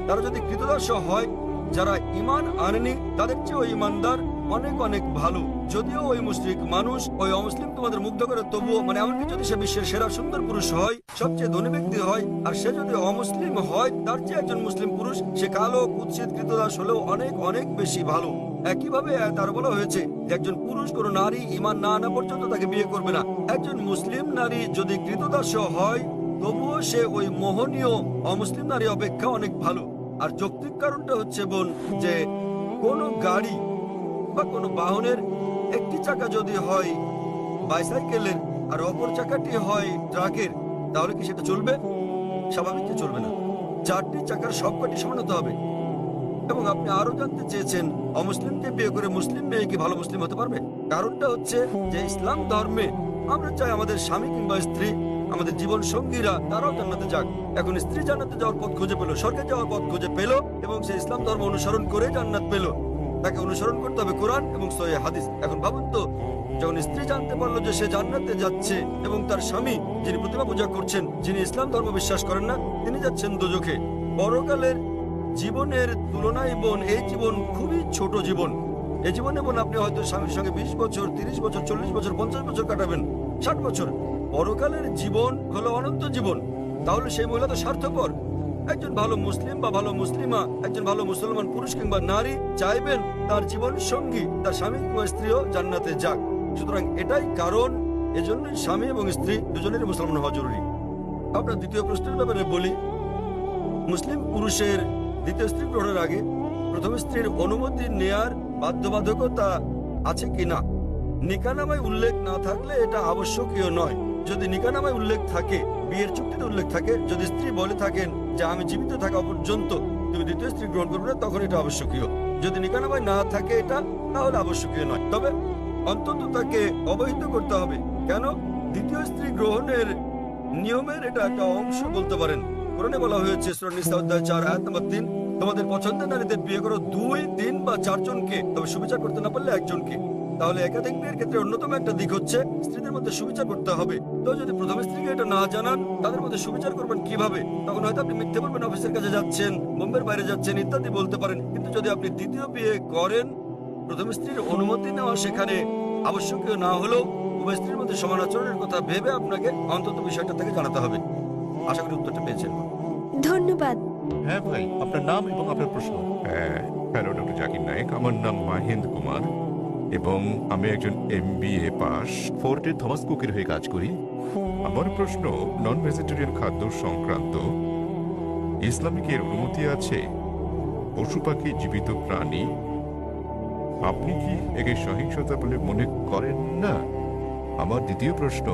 Speaker 2: তারা যদি কৃতদাস হয়, যারা ঈমান আনেনি তাদের চেয়ে ওই ঈমানদার অনেক অনেক ভালো। যদিও ওই মুশরিক মানুষ, ওই অমুসলিম তোমাদের মুগ্ধ করে, তবুও মানে এমনকি যদি সে বিশ্বের সেরা সুন্দর পুরুষ হয়, সবচেয়ে ধনী ব্যক্তি হয়, আর সে যদি অমুসলিম হয় তার চেয়ে একজন মুসলিম পুরুষ, সে কালো কুৎসিত কৃতদাস হলেও অনেক অনেক বেশি ভালো। একইভাবে তার বলা হয়েছে যে একজন পুরুষ কোনো নারী ঈমান না আনা পর্যন্ত তাকে বিয়ে করবে না। একজন মুসলিম নারী যদি কৃতদাস হয় তবুও সে ওই মোহনীয় অমুসলিম নারী অপেক্ষা অনেক ভালো। আর যৌক্তিক কারণটা হচ্ছে বোন যে কোনো গাড়ি বা কোনো বাহনের একটি চাকা যদি হয় বাইসাইকেলের আর অপর চাকাটি হয় ট্রাকের, তাহলে কি সেটা চলবে? স্বাভাবিক চলবে না। 4টি চাকার সবকটি সমান হতে হবে। এবং আপনি আরো জানতে চেয়েছেন অমুসলিমকে বিয়ে করে মুসলিম মেয়ে কি ভালো মুসলিম হতে পারবে? কারণটা হচ্ছে যে ইসলাম ধর্মে আমরা চাই আমাদের স্বামী কিংবা স্ত্রী, আমাদের জীবন সঙ্গীরা তারাও জান্নাতে যাক। এখন স্ত্রী জান্নাতে যাওয়ার পথ খুঁজে পেল, স্বর্গে যাওয়ার পথ খুঁজে পেল এবং সে ইসলাম ধর্ম অনুসরণ করে জান্নাত পেল। তাকে অনুসরণ করতে হবে কোরআন এবং সহিহ হাদিস। এখন ভাবুন তো, যখন স্ত্রী জানতে পারলো যে সে জান্নাতে যাচ্ছে এবং তার স্বামী যিনি প্রতিমা পূজা করছেন, যিনি ইসলাম ধর্ম বিশ্বাস করেন না, তিনি যাচ্ছেন দোজখে। পরকালের জীবনের তুলনায় বোন এই জীবন খুবই ছোট জীবন। এই জীবনে বোন আপনি হয়তো স্বামীর সঙ্গে 20 বছর, 30 বছর, 40 বছর, 50 বছর কাটাবেন। 60 বছর। পরকালের জীবন হলো অনন্ত জীবন। তাহলে সেই মহিলা তো স্বার্থপর। একজন ভালো মুসলিম বা ভালো মুসলিমা, একজন ভালো মুসলমান পুরুষ কিংবা নারী চাইবেন তার জীবন সঙ্গী, তার স্বামী কিংবা স্ত্রীও জান্নাতে যাক। সুতরাং এটাই কারণ, এজন্যই স্বামী এবং স্ত্রী দুজনেরই মুসলমান হওয়া জরুরি। আপনার দ্বিতীয় প্রশ্নের ব্যাপারে বলি, মুসলিম পুরুষের দ্বিতীয় স্ত্রী গ্রহণের আগে প্রথম স্ত্রীর অনুমতি নেয়ার বাধ্যবাধকতা আছে কিনা? নিকাহনামায় উল্লেখ না থাকলে এটা আবশ্যকীয় নয়। যদি নিকাহনামায় উল্লেখ থাকে, বিয়ের চুক্তিতে উল্লেখ থাকে, যদি স্ত্রী বলে থাকেন যে আমি জীবিত থাকা পর্যন্ত তুমি দ্বিতীয় স্ত্রী গ্রহণ করবে না, তখন এটা আবশ্যকীয়। যদি নিকাহনামায় না থাকে এটা, তাহলে আবশ্যকীয় নয়। তবে অন্তত তাকে অবহিত করতে হবে। কেন? দ্বিতীয় স্ত্রী গ্রহণের নিয়মের এটা একটা অংশ বলতে পারেন। কোরআনে বলা হয়েছে সূরা নিসা অধ্যায় 4 আয়াত নম্বর 3, তোমাদের পছন্দের নারীদের বিয়ে করো 2, 3 বা 4 জনকে, তবে সুবিচার করতে না পারলে একজনকে। তাহলে একাধিক বিয়ের ক্ষেত্রে অন্যতম একটা দিক হচ্ছে স্ত্রীদের মধ্যে সুবিচার করতে হবে। তো যদি প্রথম স্ত্রীকে এটা না জানান, তাদের মধ্যে সুবিচার করবেন কিভাবে? তখন হয়তো আপনি মিথ্যে বলবেন, অফিসের কাছে যাচ্ছেন, বোম্বের বাইরে যাচ্ছেন ইত্যাদি বলতে পারেন। কিন্তু যদি আপনি দ্বিতীয় বিয়ে করেন, প্রথম স্ত্রীর অনুমতি নেওয়া সেখানে আবশ্যকীয় না হলেও উভয় স্ত্রীর মধ্যে সমান আচরণের কথা ভেবে আপনাকে অন্তত বিষয়টা থেকে জানাতে হবে। আশা করি উত্তরটা পেয়েছেন।
Speaker 1: ধন্যবাদ।
Speaker 5: হ্যাঁ ভাই, আপনার নাম এবং আপনার প্রশ্ন।
Speaker 6: হ্যাঁ, হ্যালো ডক্টর জাকির নায়েক, আমার নাম মাহেন্দ্র কুমার এবং আমি একজন MBA পাস।
Speaker 3: ফোর্টে থমাস কুকের হয়ে কাজ করি।
Speaker 6: আমার প্রশ্ন নন ভেজিটেরিয়ান খাদ্য সংক্রান্ত। ইসলামে কি এর অনুমতি আছে? পশু পাখি, জীবিত প্রাণী, আপনি কি একে সহিংসতা বলে মনে করেন না? আমার দ্বিতীয় প্রশ্ন,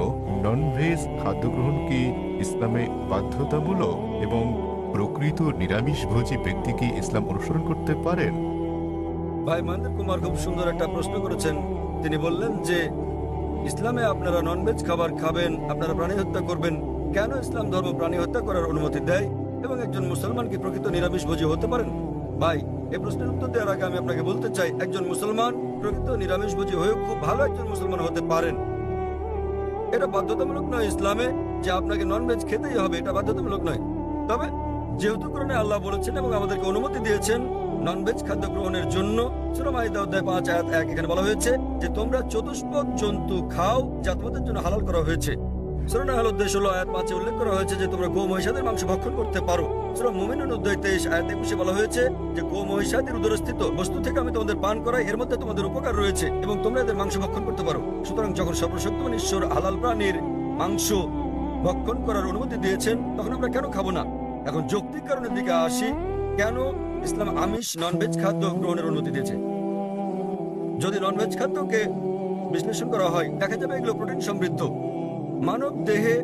Speaker 6: নন ভেজ খাদ্য গ্রহণ কি ইসলামে বাধ্যতামূলক এবং প্রকৃত নিরামিষভোজী ব্যক্তি কি ইসলাম অনুসরণ করতে পারেন?
Speaker 2: ভাই মহেন্দ্র কুমার খুব সুন্দর একটা প্রশ্ন করেছেন। তিনি বললেন যে ইসলামে আপনারা ননভেজ খাবার খাবেন, আপনারা প্রাণী হত্যা করবেন। কেন ইসলাম ধর্ম প্রাণী হত্যা করার অনুমতি দেয়? এবং একজন মুসলমান কি প্রকৃত নিরামিষভোজী হতে পারেন? ভাই, এই প্রশ্নের উত্তর দেওয়ার আগে আমি আপনাকে বলতে চাই, একজন মুসলমান প্রকৃত নিরামিষভোজী হয়েও খুব ভালো একজন মুসলমান হতে পারেন। এটা বাধ্যতামূলক নয় ইসলামে যে আপনাকে ননভেজ খেতেই হবে, এটা বাধ্যতামূলক নয়। তবে যেহেতু কোরআনে আল্লাহ বলেছেন এবং আমাদেরকে অনুমতি দিয়েছেন ননভেজ খাদ্য গ্রহণের জন্য, সূরা মাইদা অধ্যায় 5 আয়াত 1 এখানে বলা হয়েছে যে তোমরা চতুষ্পদ জন্তু খাও যা তোমাদের জন্য হালাল করা হয়েছে। সূরা নাহল অধ্যায় 16 আয়াত 5 উল্লেখ করা হয়েছে যে তোমরা গো মহিষাদের মাংস ভক্ষণ করতে পারো। সূরা মুমিনুন অধ্যায় 23 আয়াত 21 বলা হয়েছে যে গো মহিষাদের উদরস্থিত বস্তু থেকে আমি তোমাদের পান করাই, এর মধ্যে তোমাদের উপকার রয়েছে এবং তোমরা এদের মাংস ভক্ষণ করতে পারো। সুতরাং যখন সর্বশক্তিমান ঈশ্বর হালাল প্রাণীর মাংস ভক্ষণ করার অনুমতি দিয়েছেন, তখন আমরা কেন খাবো না? এখন যৌক্তিক কারণের দিকে আসি, কেন ইসলাম আমিষ ননভেজ খাদ্য গ্রহণের অনুমতি দিয়েছে? যদি ননভেজ খাদ্যকে বিশ্লেষণ করা হয়, দেখা যাবে এগুলো প্রোটিন সমৃদ্ধ। মানব দেহে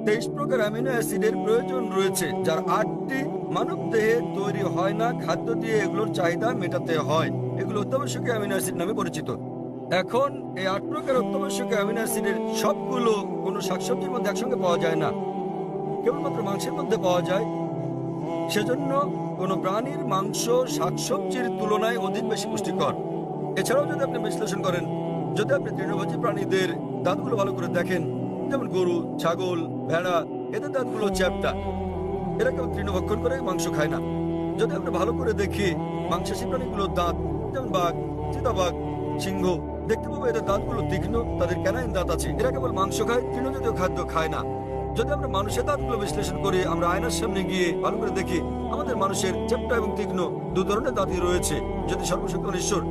Speaker 2: 23 প্রকার অ্যামিনো অ্যাসিডের প্রয়োজন রয়েছে, যার 8টি মানব দেহে তৈরি হয় না, খাদ্য দিয়ে এগুলোর চাহিদা মেটাতে হয়। এগুলো অত্যাবশ্যকীয় অ্যামিনো অ্যাসিড নামে পরিচিত। এখন এই 8 প্রকার অত্যাবশ্যকীয় অ্যামিনো অ্যাসিডের সবগুলো কোনো শাকসবজির মধ্যে একসঙ্গে পাওয়া যায় না, কেবলমাত্র মাংসের মধ্যে পাওয়া যায়। সেজন্য কোনো প্রাণীর মাংস শাকসবজির তুলনায় অধিক বেশি পুষ্টিকর। এছাড়াও যদি আপনি বিশ্লেষণ করেন, যদি আপনি তৃণভোজী প্রাণীদের দাঁতগুলো ভালো করে দেখেন, যেমন গরু, ছাগল, ভেড়া, এদের দাঁতগুলো চ্যাপ্টা, এরা কেউ তৃণভক্ষণ করে মাংস খায় না। যদি আমরা ভালো করে দেখি মাংসাশী প্রাণীগুলোর দাঁত, যেমন বাঘ, চিতাবাঘ, সিংহ, দেখতে পাবো এদের দাঁতগুলো তীক্ষ্ণ, তাদের ক্যানাইন দাঁত আছে। এরা কেবল মাংস খায়, তৃণজাতীয় খাদ্য খায় না। যদি আমরা মানুষের দাঁতগুলো বিশ্লেষণ করি, আমরা আয়নার সামনে গিয়ে ভালো করে দেখি আমাদের মানুষের চ্যাপ্টা এবং তীক্ষ্ণ দু ধরনের দাঁতই রয়েছে। যদি সর্বশক্তিমান ঈশ্বর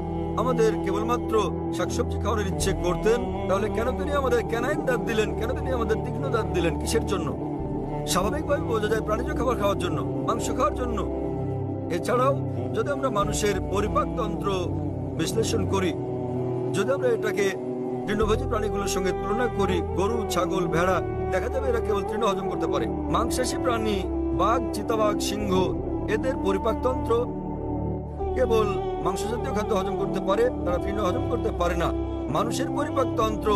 Speaker 2: আমাদের কেবলমাত্র শাকসবজি খাওয়ার ইচ্ছে করতেন, তাহলে কেন তিনি আমাদের ক্যানাইন দাঁত দিলেন? কেন তিনি আমাদের তীক্ষ্ণ দাঁত দিলেন? কিসের জন্য? স্বাভাবিকভাবে বোঝা যায় প্রাণীজ খাবার খাওয়ার জন্য, মাংস খাওয়ার জন্য। এছাড়াও যদি আমরা মানুষের পরিপাকতন্ত্র বিশ্লেষণ করি, যদি আমরা এটাকে তৃণভোজী প্রাণীগুলোর সঙ্গে তুলনা করি, গরু, ছাগল, ভেড়া, দেখা যাবে এরা কেবল তৃণ হজম করতে পারে। মাংসাশী প্রাণী বাঘ, চিতাবাঘ, সিংহ, এদের পরিপাকতন্ত্র কেবল মাংসজাতীয় খাদ্য হজম করতে পারে, তারা তৃণ হজম করতে পারে না। মানুষের পরিপাকতন্ত্র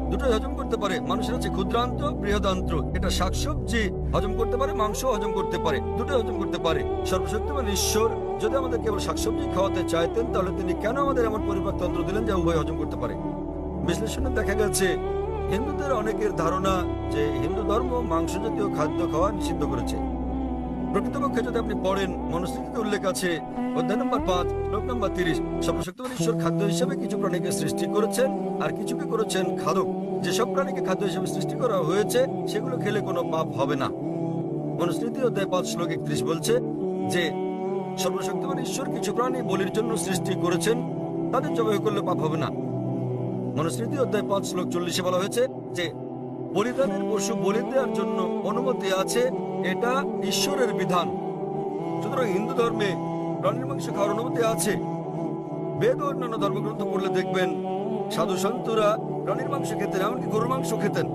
Speaker 2: দুটোই হজম করতে পারে। মানুষের আছে ক্ষুদ্রান্ত, বৃহদান্ত্র। এটা শাকসবজি হজম করতে পারে, মাংস হজম করতে পারে, দুটোই হজম করতে পারে। সর্বশক্তিমান ঈশ্বর যদি আমাদের কেবল শাকসবজি খাওয়াতে চাইতেন, তাহলে তিনি কেন আমাদের এমন পরিপাকতন্ত্র দিলেন যা উভয় হজম করতে পারে? বিশ্লেষণে দেখা গেছে হিন্দুদের অনেকের ধারণা যে হিন্দু ধর্ম মাংস জাতীয় খাদ্য খাওয়া নিষিদ্ধ করেছে। প্রকৃতপক্ষে যদি আপনি পড়েন, মনুস্মৃতিতে উল্লেখ আছে অধ্যায় নম্বর 5 শ্লোক নম্বর 30, সর্বশক্তিমান ঈশ্বর খাদ্য হিসেবে কিছু প্রাণীকে সৃষ্টি করেছেন আর কিছুকে করেছেন খাদক। যেসব প্রাণীকে খাদ্য হিসেবে সৃষ্টি করা হয়েছে সেগুলো খেলে কোনো পাপ হবে না। মনুস্মৃতি অধ্যায় 5 শ্লোক 31 বলছে যে সর্বশক্তিমান ঈশ্বর কিছু প্রাণী বলির জন্য সৃষ্টি করেছেন, তাদের জবাই করলে পাপ হবে না। মনুস্মৃতি অধ্যায় 5 শ্লোক 40 বলা হয়েছে যে বলিদানের পশু বলি দেওয়ার জন্য অনুমতি আছে, এটা ঈশ্বরের বিধান। সুতরাং হিন্দু ধর্মে প্রাণীর মাংস খাওয়ার অনুমতি আছে। বেদ ও অন্যান্য ধর্মগ্রন্থ পড়লে দেখবেন সাধু সন্তরা প্রাণীর মাংস খেতেন, এমনকি গরুর মাংস খেতেন।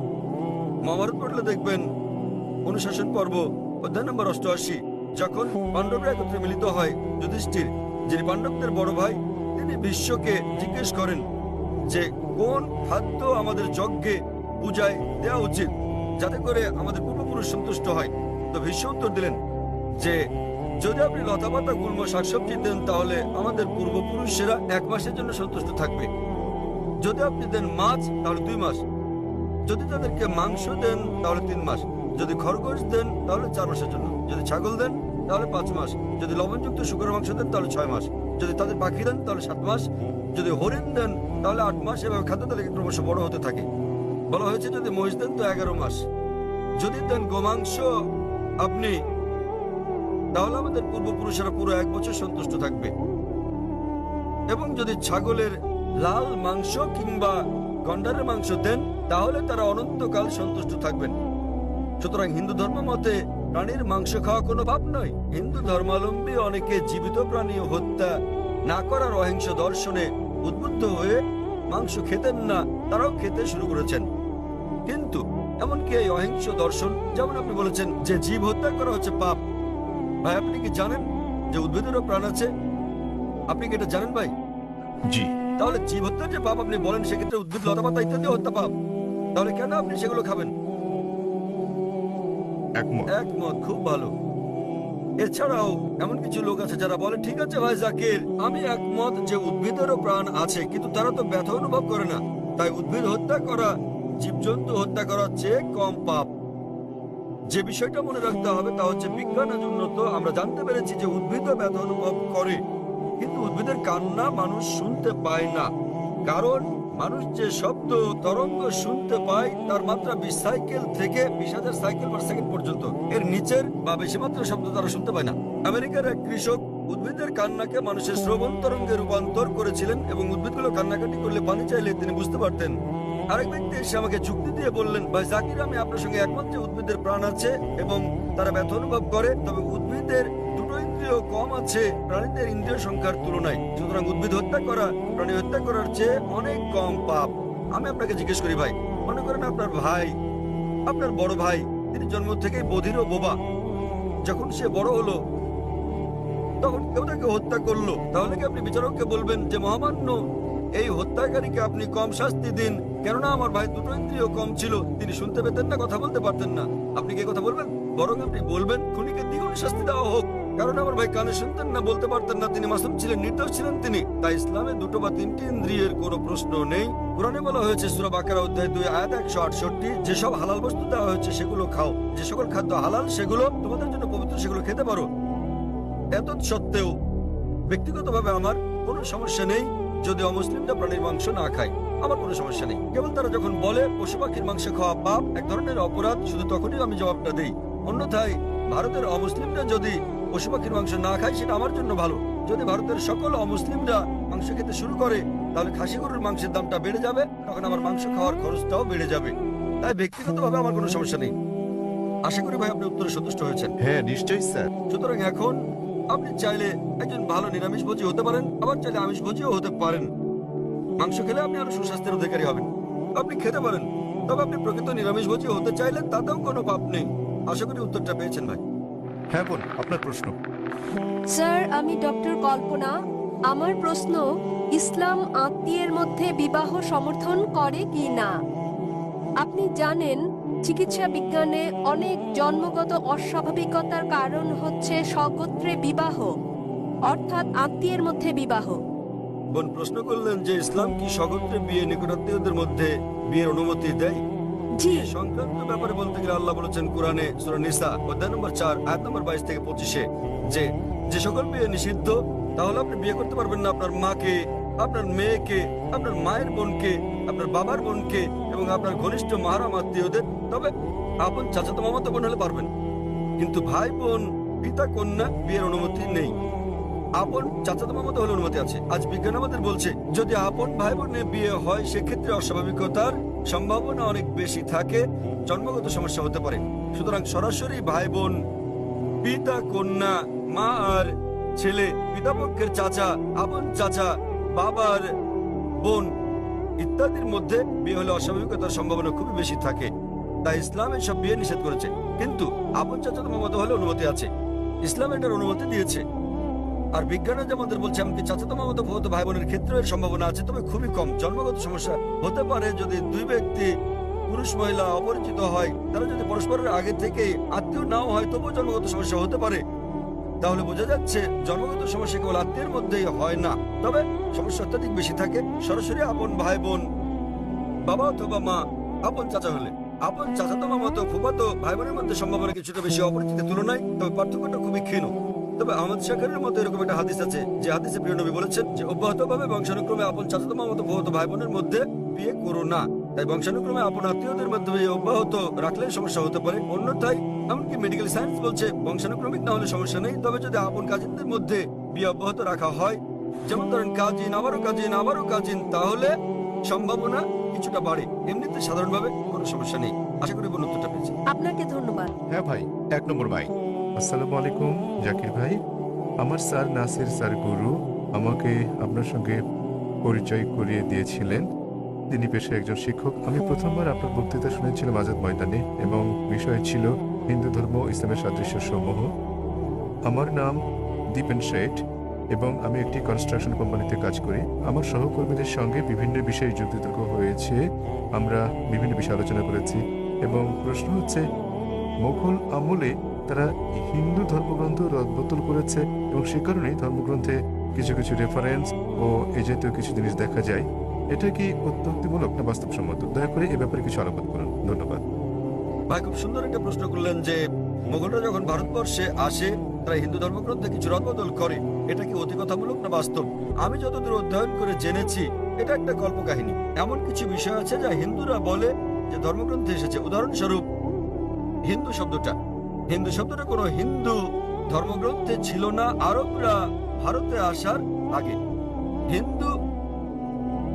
Speaker 2: মহাভারত পড়লে দেখবেন অনুশাসন পর্ব অধ্যায় নম্বর 88, যখন পাণ্ডবরা একত্রে মিলিত হয়, যুধিষ্ঠির যিনি পাণ্ডবদের বড় ভাই, তিনি বিশ্বকে জিজ্ঞেস করেন যে কোন খাদ্য আমাদের যজ্ঞে পূজায় দেওয়া উচিত যাতে করে আমাদের পূর্বপুরুষ সন্তুষ্ট হয়। তো ভীষ্ম উত্তর দিলেন যে যদি আপনি লতাপাতা গুল্ম শাকসবজি দেন তাহলে আমাদের পূর্বপুরুষেরা 1 মাসের জন্য সন্তুষ্ট থাকবে। যদি আপনি দেন মাছ তাহলে 2 মাস, যদি তাদেরকে মাংস দেন তাহলে 3 মাস, যদি খরগোশ দেন তাহলে 4 মাসের জন্য, যদি ছাগল দেন তাহলে 5 মাস, যদি লবণযুক্ত শুকরের মাংস দেন তাহলে 6 মাস, যদি তাদের পাখি দেন তাহলে 7 মাস, যদি হরিণ দেন তাহলে 8 মাস। এভাবে খাদ্য তালিকা ক্রমশ বড় হতে থাকে। বলা হয়েছে যদি মহিষ দেন তো 11 মাস, যদি দেন গোমাংস আপনি, তাহলে আমাদের পূর্বপুরুষেরা পুরো 1 বছর সন্তুষ্ট থাকবে। এবং যদি ছাগলের লাল মাংস কিংবা গন্ডারের মাংস দেন তাহলে তারা অনন্তকাল সন্তুষ্ট থাকবেন। সুতরাং হিন্দু ধর্ম মতে প্রাণীর মাংস খাওয়া কোনো পাপ নয়। হিন্দু ধর্মাবলম্বী অনেকে জীবিত প্রাণী হত্যা না করার অহিংস দর্শনে উদ্বুদ্ধ হয়ে মাংস খেতেন না, তারাও খেতে শুরু করেছেন। কিন্তু এমনকি এই অহিংস দর্শন, যেমন আপনি বলেছেন যে জীব হত্যা করা হচ্ছে পাপ, ভাই আপনি কি জানেন যে উদ্ভিদেরও প্রাণ আছে? আপনি কি এটা জানেন ভাই?
Speaker 5: জি।
Speaker 2: তাহলে জীব হত্যা যে পাপ আপনি বলেন, সেক্ষেত্রে উদ্ভিদ লতাপাতা ইত্যাদি হত্যা পাপ, তাহলে কেন আপনি সেগুলো খাবেন? একমত, খুব ভালো। এছাড়াও এমন কিছু লোক আছে যারা বলে ঠিক আছে ভাই জাকির, আমি একমত যে উদ্ভিদেরও প্রাণ আছে, কিন্তু তারা তো ব্যথা অনুভব করে না, তাই উদ্ভিদ হত্যা করা জীবজন্তু হত্যা করার চেয়ে কম পাপ। যে বিষয়টা মনে রাখতে হবে তা হচ্ছে বিজ্ঞান আজ উন্নত, আমরা জানতে পেরেছি যে উদ্ভিদও ব্যথা অনুভব করে, কিন্তু উদ্ভিদের কান্না মানুষ শুনতে পায় না। কারণ মানুষ যে শব্দ তরঙ্গ শুনতে পায় তার মাত্রা 20 সাইকেল থেকে 20,000 সাইকেল পার সেকেন্ড পর্যন্ত, এর নিচের বা বেশি মাত্রার শব্দ তারা শুনতে পায় না। আমেরিকার এক কৃষক উদ্ভিদের কান্নাকে মানুষের শ্রবণ তরঙ্গে রূপান্তর করেছিলেন এবং উদ্ভিদগুলো কান্নাকাটি করলে পানি চাইলে তিনি বুঝতে পারতেন। আরেক ব্যক্তি এসে আমাকে যুক্তি দিয়ে বললেন, ভাই জাকির আমি আপনার সঙ্গে একমত যে উদ্ভিদের প্রাণ আছে এবং তারা ব্যথা অনুভব করে, তবে উদ্ভিদের দুটো ইন্দ্রিয় কম আছে প্রাণীদের ইন্দ্রিয় সংখ্যার তুলনায়। সুতরাং উদ্ভিদ হত্যা করা প্রাণী হত্যা করার চেয়ে অনেক কম পাপ। আমি আপনাকে জিজ্ঞেস করি ভাই, মনে করেন আপনার ভাই, আপনার বড় ভাই, তিনি জন্ম থেকেই বধির ও বোবা, যখন সে বড় হলো তখন কেউ তাকে হত্যা করলো, তাহলে কি আপনি বিচারককে বলবেন যে মহামান্য এই হত্যাকারীকে আপনি কম শাস্তি দিন, কেননা আমার ভাই দুটো ইন্দ্রিয় কম ছিল, তিনি শুনতে পেতেন না, কথা বলতে পারতেন না? আপনি কি কথা বলবেন? বরং আপনি বলবেন খুনিকে দ্বিগুণ শাস্তি দেওয়া হোক, কারণ আমার ভাই কানে শুনতেন না, বলতে পারতেন না, তিনি মাসুম ছিলেন, নির্দোষ ছিলেন তিনি। তাই ইসলামে 2 বা 3টি ইন্দ্রিয়ের কোনো প্রশ্ন নেই। কোরআনে বলা হয়েছে সূরা বাকারা অধ্যায় 2 আয়াত 168, যেসব হালাল বস্তু দেওয়া হয়েছে সেগুলো খাও, যে সকল খাদ্য হালাল সেগুলো তোমাদের জন্য পবিত্র, সেগুলো খেতে পারো। এত সত্ত্বেও ব্যক্তিগতভাবে আমার কোনো সমস্যা নেই যদি অমুসলিমরা প্রাণীর মাংস না খায়, আমার কোনো সমস্যা নেই। কেবল তারা যখন বলে পশু পাখির মাংস খাওয়া পাপ, এক ধরনের অপরাধ, শুধু তখনই আমি জবাবটা দিই। অন্যথায় ভারতের অমুসলিমরা যদি পশু পাখির মাংস না খায় সেটা আমার জন্য ভালো। যদি ভারতের সকল অমুসলিমরা মাংস খেতে শুরু করে তাহলে খাসি গরুর মাংসের দামটা বেড়ে যাবে, তখন আমার মাংস খাওয়ার খরচটাও বেড়ে যাবে। তাই ব্যক্তিগতভাবে আমার কোনো সমস্যা নেই। আশা করি ভাই আপনি উত্তরে সন্তুষ্ট হয়েছেন।
Speaker 3: হ্যাঁ নিশ্চয়ই স্যার।
Speaker 2: সুতরাং এখন আপনি চাইলে একজন ভালো নিরামিষভোজী হতে পারেন, আবার চাইলে আমিষভোজীও হতে পারেন। মাংস খেলে আপনি আরো সুস্বাস্থ্যের অধিকারী হবেন, আপনি খেতে পারেন। তবে আপনি প্রকৃত নিরামিষভোজী হতে চাইলেন, তাতেও কোনো পাপ নেই। আশা করি উত্তরটা পেয়েছেন ভাই।
Speaker 5: হ্যাঁ বোন, আপনার প্রশ্ন।
Speaker 1: স্যার, আমি ডক্টর কল্পনা। আমার প্রশ্ন, ইসলাম আত্মীয়ের মধ্যে বিবাহ সমর্থন করে কি না? আপনি জানেন চিকিৎসা বিজ্ঞানে অনেক জন্মগত অস্বাভাবিকতার কারণ হচ্ছে স্বগোত্রে বিবাহ, অর্থাৎ আত্মীয়ের মধ্যে বিবাহ।
Speaker 2: বোন প্রশ্ন করলেন যে ইসলাম কি স্বগোত্রে বিয়ে, নিকটাত্মীয়দের মধ্যে বিয়ের অনুমতি দেয়?
Speaker 1: জি।
Speaker 2: বিয়ে সংক্রান্ত ব্যাপারে বলতে গেলে আল্লাহ বলেছেন কোরআনে সূরা নিসা অধ্যায় নম্বর 4 আয়াত নম্বর 22 থেকে 25 যে যে সকল বিয়ে নিষিদ্ধ, তাহলে আপনি বিয়ে করতে পারবেন না আপনার মাকে, আপনার মেয়েকে, আপনার মায়ের বোনকে, আপনার বাবার বোনকে এবং আপনার ঘনিষ্ঠ মাহারাম আত্মীয়দের। তবে আপন চাচাতো মামাতো বোন হলে পারবেন, কিন্তু ভাই বোন, পিতা কন্যা বিয়ের অনুমতি নেই। আপন চাচাতো মামাতো হলে অনুমতি আছে। আজ বিজ্ঞান আমাদের বলছে যদি আপন ভাই বোনের বিয়ে হয় সেক্ষেত্রে অস্বাভাবিকতার সম্ভাবনা অনেক বেশি থাকে, জন্মগত সমস্যা হতে পারে। সুতরাং সরাসরি ভাই বোন, পিতা কন্যা, মা আর ছেলে, পিতাপক্ষের চাচা, আপন চাচা, বাবার বোন ইত্যাদির মধ্যে বিয়ে হলে অস্বাভাবিকতার সম্ভাবনা খুবই বেশি থাকে। তাই ইসলাম এসব বিয়ে নিষেধ করেছে। কিন্তু আপন চাচাতো মামাতো হলে অনুমতি আছে, ইসলাম এটার অনুমতি দিয়েছে। আর বিজ্ঞানে যেমন বলছে এমনকি চাচাতো মামাতো ফুফাতো ভাই বোনের ক্ষেত্রে এর সম্ভাবনা আছে, তবে খুবই কম। জন্মগত সমস্যা হতে পারে যদি দুই ব্যক্তি, পুরুষ মহিলা অপরিচিত হয়, তারা যদি পরস্পরের আগে থেকে আত্মীয় নাও হয় তবুও জন্মগত সমস্যা হতে পারে। তাহলে বোঝা যাচ্ছে জন্মগত সমস্যা কেবল আত্মীয়ের মধ্যেই হয় না, তবে সমস্যা অত্যাধিক বেশি থাকে সরাসরি আপন ভাই বোন, বাবা অথবা মা, আপন চাচা হলে। আপন চাচাতো মামাতো ফুফাতো ভাই বোনের মধ্যে সম্ভাবনা কিছুটা বেশি অপরিচিতের তুলনায়, তবে পার্থক্যটা খুবই ক্ষীণ। তবে আহমদ শাকরের মতো এরকম একটা হাদিস আছে যে হাদিসে প্রিয় নবী বলেছেন যে অব্যাহতভাবে বংশানুক্রমে আপন চাচাতো মামাতো ফুফাতো ভাই বোনের মধ্যে বিয়ে করো না। তাই বংশানুক্রমে আপন আত্মীয়দের মাধ্যমে অব্যাহত রাখলে সমস্যা হতে পারে। অন্যথায় এমনকি মেডিকেল সায়েন্স বলছে বংশানুক্রমিক না হলে সমস্যা নেই, তবে যদি আপন কাজিনদের মধ্যে বিয়ে অব্যাহত রাখা হয়, যেমন ধরেন কাজিন আবারও কাজিন আবারও কাজিন, তাহলে সম্ভাবনা কিছুটা বাড়ে। এমনিতে সাধারণভাবে কোনো সমস্যা নেই। আশা করি বোন উত্তরটা পেয়েছি।
Speaker 1: আপনাকে ধন্যবাদ।
Speaker 3: হ্যাঁ ভাই, 1 নম্বর ভাই। আসসালামু আলাইকুম জাকির ভাই। আমার স্যার নাসির স্যার গুরু আমাকে আপনার সঙ্গে পরিচয় করিয়ে দিয়েছিলেন। তিনি পেশায় একজন শিক্ষক। আমি প্রথমবার আপনার বক্তৃতা শুনেছিলাম আজাদ ময়দানে, এবং বিষয় ছিল হিন্দু ধর্ম ইসলামের সাদৃশ্য সমূহ। আমার নাম দীপেন শেঠ এবং আমি একটি কনস্ট্রাকশন কোম্পানিতে কাজ করি। আমার সহকর্মীদের সঙ্গে বিভিন্ন বিষয়ে যুক্তিতর্ক হয়েছে, আমরা বিভিন্ন বিষয়ে আলোচনা করেছি। এবং প্রশ্ন হচ্ছে, মোগল আমলে তারা হিন্দু ধর্মগ্রন্থ রদবদল করেছে এবং সে কারণেই ধর্মগ্রন্থে কিছু কিছু রেফারেন্স ও এই জাতীয় কিছু জিনিস দেখা যায়। এটা কি অত্যুক্তিমূলক না বাস্তবসম্মত? দয়া করে এ ব্যাপারে কিছু আলোকপাত করুন। ধন্যবাদ।
Speaker 2: ভাই খুব সুন্দর একটা প্রশ্ন করলেন যে মোগলরা যখন ভারতবর্ষে আসে তারা হিন্দু ধর্মগ্রন্থে কিছু রদবদল করে, এটা কি অতিকথামূলক না বাস্তব? আমি যতদূর অধ্যয়ন করে জেনেছি এটা একটা কল্পকাহিনী। এমন কিছু বিষয় আছে যা হিন্দুরা বলে যে ধর্মগ্রন্থে এসেছে। উদাহরণস্বরূপ হিন্দু শব্দটা কোনো হিন্দু ধর্মগ্রন্থে ছিল না আরবরা ভারতে আসার আগে। হিন্দু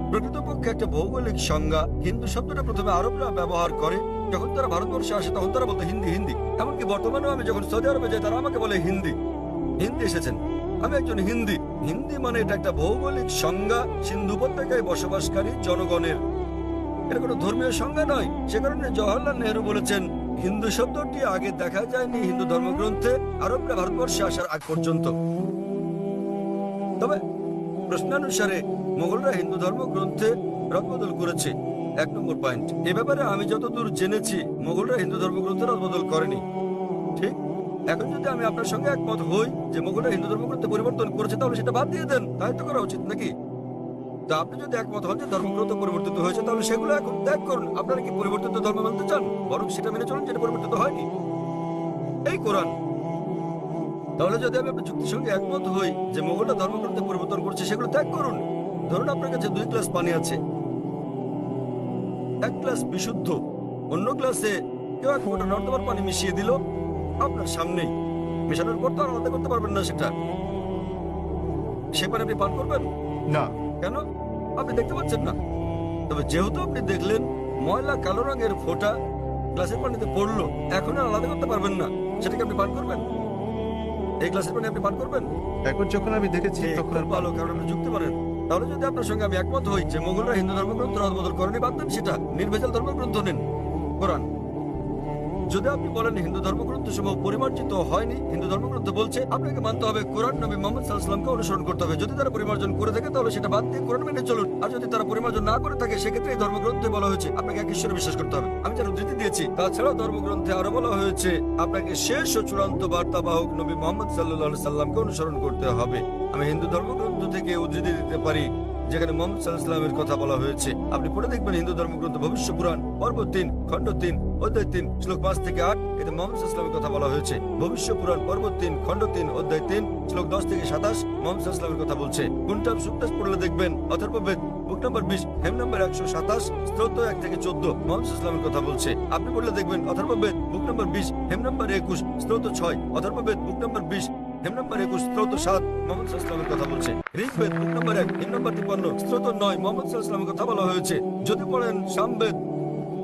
Speaker 2: প্রকৃতপক্ষে একটা ভৌগোলিক সংজ্ঞা। হিন্দু শব্দটা প্রথমে আরবরা ব্যবহার করে, যখন তারা ভারতবর্ষে আসে তখন তারা বলতো হিন্দি হিন্দি। এমনকি বর্তমানেও আমি যখন সৌদি আরবে যাই তারা আমাকে বলে হিন্দি হিন্দি এসেছেন, আমি একজন হিন্দি। হিন্দি মানে এটা একটা ভৌগোলিক সংজ্ঞা সিন্ধু উপত্যকায় বসবাসকারী জনগণের। এটা কোনো ধর্মীয় সংজ্ঞা নয়। সে কারণে জওহরলাল নেহরু বলেছেন হিন্দু শব্দটি আগে দেখা যায়নি হিন্দু ধর্মগ্রন্থে আরবরা ভারতবর্ষে আসার আগ পর্যন্ত। তবে প্রশ্নানুসারে মোগলরা হিন্দু ধর্মগ্রন্থে রদবদল করেছে। 1 নম্বর পয়েন্ট, এ ব্যাপারে আমি যতদূর জেনেছি মোগলরা হিন্দু ধর্মগ্রন্থে রদবদল করেনি। ঠিক, এখন যদি আমি আপনার সঙ্গে একমত হই যে মোগলরা হিন্দু ধর্মগ্রন্থে পরিবর্তন করেছে, তাহলে সেটা বাদ দিয়ে দেন, তাই তো করা উচিত নাকি? তা আপনি যদি একমত হন যে ধর্মগ্রন্থ পরিবর্তিত হয়েছে, তাহলে সেগুলো এখন ত্যাগ করুন। আপনারা কি পরিবর্তিত ধর্ম মানতে চান? বরং সেটা মেনে চলুন যেটা পরিবর্তিত হয়নি, এই কোরআন। তাহলে যদি আমি আপনার যুক্তির সঙ্গে একমত হই যে মোগলরা ধর্মগ্রন্থে পরিবর্তন করছে, সেগুলো ত্যাগ করুন। ধরুন আপনার কাছে 2 গ্লাস পানি আছে, 1 গ্লাস বিশুদ্ধ, অন্য গ্লাসে কেউ 1 ফোঁটা নর্দমার পানি মিশিয়ে দিল আপনার সামনেই। মেশানোর পর তো আর আলাদা করতে পারবেন না সেটা। সে পানি আপনি পান করবেন
Speaker 3: না।
Speaker 2: কেন? আপনি দেখতে পাচ্ছেন না। তবে যেহেতু আপনি দেখলেন ময়লা কালো রঙের ফোঁটা গ্লাসের পানিতে পড়লো, এখন আর আলাদা করতে পারবেন না, সেটাকে আপনি পান করবেন? এই গ্লাসের পানি আপনি পান করবেন?
Speaker 3: এখন যখন আমি দেখেছি তখন আর
Speaker 2: ভালো, কারণ আপনি যুক্তি পারেন। তাহলে যদি আপনার সঙ্গে আমি একমত হই যে মোগলরা হিন্দু ধর্মগ্রন্থ রদবদল করেনি, বাদ দেন সেটা, নির্ভেজাল ধর্মগ্রন্থ নেন, কোরআন। যদি আপনি বলেন হিন্দু ধর্মগ্রন্থ সমূহ পরিমার্জিত হয়নি, হিন্দু ধর্মগ্রন্থ বলছে, আপনাকে মানতে হবে কোরআন, নবী মুহাম্মদ সাল্লাল্লাহু আলাইহি ওয়াসাল্লামকে অনুসরণ করতে হবে। যদি তারা পরিমার্জন করে থাকে তাহলে সেটা বাদ দিয়ে কোরআন মেনে চলুন। আর যদি তারা পরিমার্জন না করে থাকে, সেক্ষেত্রে এই ধর্মগ্রন্থে বলা হয়েছে আপনাকে এক ঈশ্বরে বিশ্বাস করতে হবে। আমি যার উদ্ধৃতি দিয়েছি, তাছাড়াও ধর্মগ্রন্থে আরো বলা হয়েছে আপনাকে শেষ ও চূড়ান্ত বার্তাবাহক নবী মুহাম্মদ সাল্লাল্লাহু আলাইহি ওয়াসাল্লামকে অনুসরণ করতে হবে। আমি হিন্দু ধর্মগ্রন্থ থেকে উদ্ধৃতি দিতে পারি যেখানে মোহাম্মদ সাল্লাল্লাহু আলাইহি ওয়াসাল্লামের কথা বলা হয়েছে। আপনি পড়ে দেখবেন হিন্দু ধর্মগ্রন্থ ভবিষ্য পুরাণ পর্ব 3 খণ্ড 3 অধ্যায় 3 শ্লোক 5 থেকে 8, এতে মোহাম্মদ সাল্লাল্লাহু আলাইহি ওয়াসাল্লামের কথা বলা হয়েছে। ভবিষ্য পুরাণ পর্ব 3 খণ্ড 3 অধ্যায় 3 শ্লোক 10 থেকে 27 মোহাম্মদ সাল্লাল্লাহু আলাইহি ওয়াসাল্লামের কথা বলছে। কুনটাব সুক্তাস পড়লে দেখবেন অথর্ববেদ বুক নম্বর 20 হেম নম্বর 127 স্তোত্র 1 থেকে 14 মোহাম্মদ সাল্লাল্লাহু আলাইহি ওয়াসাল্লামের কথা বলছে। আপনি পড়লে দেখবেন অথর্ববেদ বুক নম্বর 20 হেম নম্বর 21 স্তোত্র 6, অথর্ববেদ বুক নম্বর 20 হেম নম্বর 21 স্তোত্র 7 মোহাম্মদ সাল্লাল্লাহু আলাইহি ওয়াসাল্লামের কথা বলছে। ঋগ্বেদ বুক নম্বর 1 হেম নম্বর 53 স্তোত্র 9 মোহাম্মদ সাল্লাল্লাহু আলাইহি ওয়াসাল্লামের কথা বলা হয়েছে। যদি পড়েন সামবেদ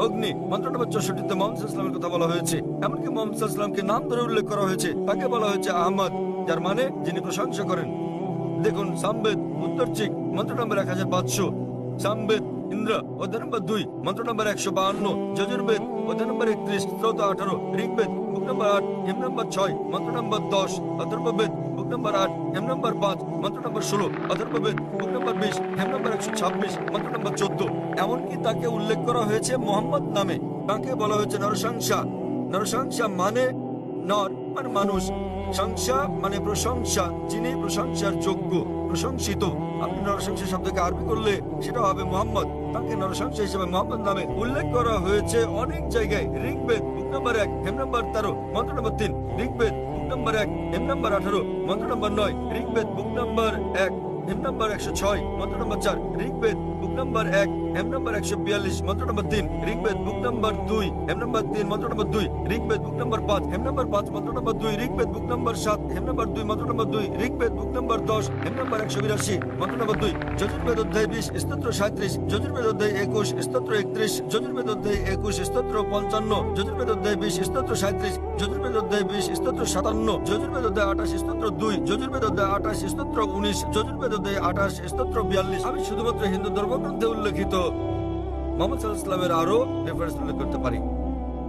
Speaker 2: অগ্নি মন্ত্র নম্বর 64 মোহাম্মদ সাল্লাল্লাহু আলাইহি ওয়াসাল্লামের কথা বলা হয়েছে। এমনকি মোহাম্মদ সাল্লাল্লাহু আলাইহি ওয়াসাল্লামকে নাম ধরে উল্লেখ করা হয়েছে। তাকে বলা হয়েছে আহমদ, যার মানে যিনি প্রশংসা করেন। দেখুন সামবেদ উত্তরচিক মন্ত্র নম্বর 1500, সামবেদ ইন্দ্র অধ্যায় নম্বর 2 মন্ত্র নম্বর 152, যজুর্বেদ অধ্যায় নম্বর 31 স্তোত্র 18, ঋগ্বেদ বুক নম্বর 8 হেম নম্বর 6 মন্ত্র নম্বর 10, অথর্ববেদ বুক নম্বর 8 হেম নম্বর 5 মন্ত্র নম্বর 16, অথর্ববেদ বুক নম্বর 20 হেম নম্বর 126 মন্ত্র নম্বর 14। এমনকি তাকে উল্লেখ করা হয়েছে মোহাম্মদ নামে। তাকে বলা হয়েছে নরসংসা। নরসংসা মানে নর মানে মানুষ, সংসা মানে প্রশংসা, যিনি প্রশংসার যোগ্য, প্রশংসিত। আপনি নরসংসা শব্দকে আরবি করলে সেটা হবে মোহাম্মদ। তাকে নরসংসা হিসেবে মোহাম্মদ নামে উল্লেখ করা হয়েছে অনেক জায়গায়। ঋগ্বেদ বুক নম্বর 1 হেম নম্বর 13 মন্ত্র নম্বর 3, ঋগ্বেদ বুক নম্বর 1 হেম নম্বর 18 মন্ত্র নম্বর 9, ঋগ্বেদ বুক নম্বর 1 হেম নম্বর 106 মন্ত্র নম্বর 4, ঋগ্বেদ বুক নম্বর 1 হেম নম্বর 142 মন্ত্র নম্বর 3, ঋগ্বেদ বুক নম্বর 2 হেম নম্বর 3 মন্ত্র নম্বর 2, ঋগ্বেদ বুক নম্বর 5 হেম নম্বর 5 মন্ত্র নম্বর 2, ঋগ্বেদ বুক নম্বর 7 হেম নম্বর 2 মন্ত্র নম্বর 2, ঋগ্বেদ বুক নম্বর 10 হেম নম্বর 182 মন্ত্র নম্বর 2, যজুর্বেদ অধ্যায় 20 স্তোত্র 37, যজুর্বেদ অধ্যায় 21 স্তোত্র 31, যজুর্বেদ অধ্যায় 21 স্তোত্র 55, যজুর্বেদ অধ্যায় 20 স্তোত্র 37, যজুর্বেদ অধ্যায় 20 স্তোত্র 57, যজুর্বেদ অধ্যায় 28 স্তোত্র 2, যজুর্বেদ অধ্যায় 28 স্তোত্র 19, যজুর্বেদ অধ্যায় 28 স্তোত্র 42। আমি শুধুমাত্র হিন্দু ধর্মগ্রন্থে উল্লেখিত মোহাম্মদ সাল্লাল্লাহু আলাইহি ওয়াসাল্লামের আরো রেফারেন্স উল্লেখ করতে পারি।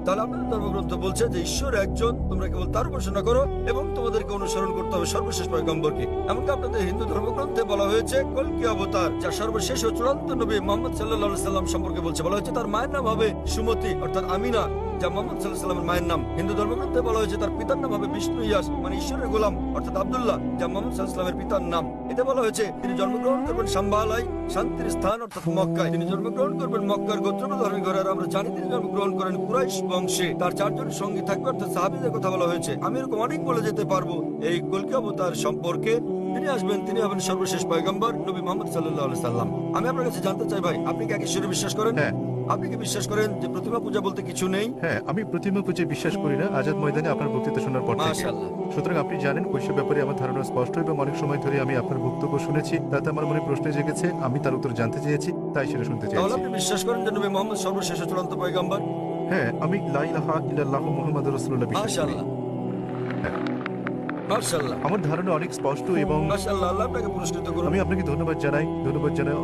Speaker 2: তাহলে আপনাদের ধর্মগ্রন্থ বলছে যে ঈশ্বর একজন, তোমরা কেবল তার উপাসনা করো এবং তোমাদেরকে অনুসরণ করতে হবে সর্বশেষ পয়গম্বরকে। এমনকি আপনাদের হিন্দু ধর্মগ্রন্থে বলা হয়েছে কল্কি অবতার, যা সর্বশেষ ও চূড়ান্ত নবী মুহাম্মদ সাল্লাল্লাহু আলাইহি সাল্লাম সম্পর্কে বলছে। বলা হয়েছে তার মায়ের নাম হবে সুমতি অর্থাৎ আমিনা, যা মুহাম্মদ সাল্লাল্লাহু আলাইহি সাল্লামের মায়ের নাম। হিন্দু ধর্মগ্রন্থে বলা হয়েছে তার পিতার নাম হবে বিষ্ণু ইয়াস মানে ঈশ্বরের গোলাম অর্থাৎ আব্দুল্লাহ, যা মুহাম্মদ সাল্লাল্লাহু আলাইহি সাল্লামের পিতার নাম। এতে বলা হয়েছে তিনি জন্মগ্রহণ করবেন সাম্বালায়, শান্তির স্থান অর্থাৎ মক্কায়। তিনি জন্মগ্রহণ করবেন মক্কার গোত্রপ্রধানের ঘরে। আর আমরা জানি তিনি জন্মগ্রহণ করেন কুরাইশ বংশে। তার 4 জন সঙ্গী থাকবে অর্থাৎ সাহাবীদের কথা বলা হয়েছে। আমি এরকম অনেক বলে যেতে পারবো এই কল্কি অবতার সম্পর্কে। তিনি আসবেন, তিনি হবেন সর্বশেষ পয়গম্বর নবী মুহাম্মদ সাল্লাল্লাহু আলাইহি সাল্লাম। আমি আপনার কাছে জানতে চাই ভাই, আপনি কি এক ঈশ্বরে বিশ্বাস করেন?
Speaker 3: হ্যাঁ।
Speaker 2: আপনি কি বিশ্বাস করেন যে প্রতিমা পূজা বলতে কিছু নেই?
Speaker 3: হ্যাঁ, আমি প্রতিমা পুজো বিশ্বাস করি না আজাদ ময়দানে আপনার বক্তৃতা শোনার পর থেকে।
Speaker 2: মাশাআল্লাহ।
Speaker 3: সুতরাং আপনি জানেন ওইসব ব্যাপারে আমার ধারণা স্পষ্ট এবং অনেক সময় ধরে আমি আপনার বক্তব্য শুনেছি, তাতে আমার মনে প্রশ্ন জেগেছে, আমি তার উত্তর জানতে চেয়েছি, তাই সেটা শুনতে
Speaker 2: তাহলে
Speaker 3: চাইছি।
Speaker 2: আপনি বিশ্বাস করেন যে নবী মুহাম্মদ সর্বশেষ ও চূড়ান্ত পয়গম্বর?
Speaker 3: হ্যাঁ, আমি লা ইলাহা ইল্লাল্লাহু মুহাম্মাদুর রাসূলুল্লাহ বিশ্বাস করি।
Speaker 2: মাশাআল্লাহ,
Speaker 3: হ্যাঁ,
Speaker 2: মাশাআল্লাহ,
Speaker 3: আমার ধারণা অনেক স্পষ্ট এবং
Speaker 2: মাশাআল্লাহ। আল্লাহ আপনাকে পুরস্কৃত করুন।
Speaker 3: আমি আপনাকে ধন্যবাদ জানাই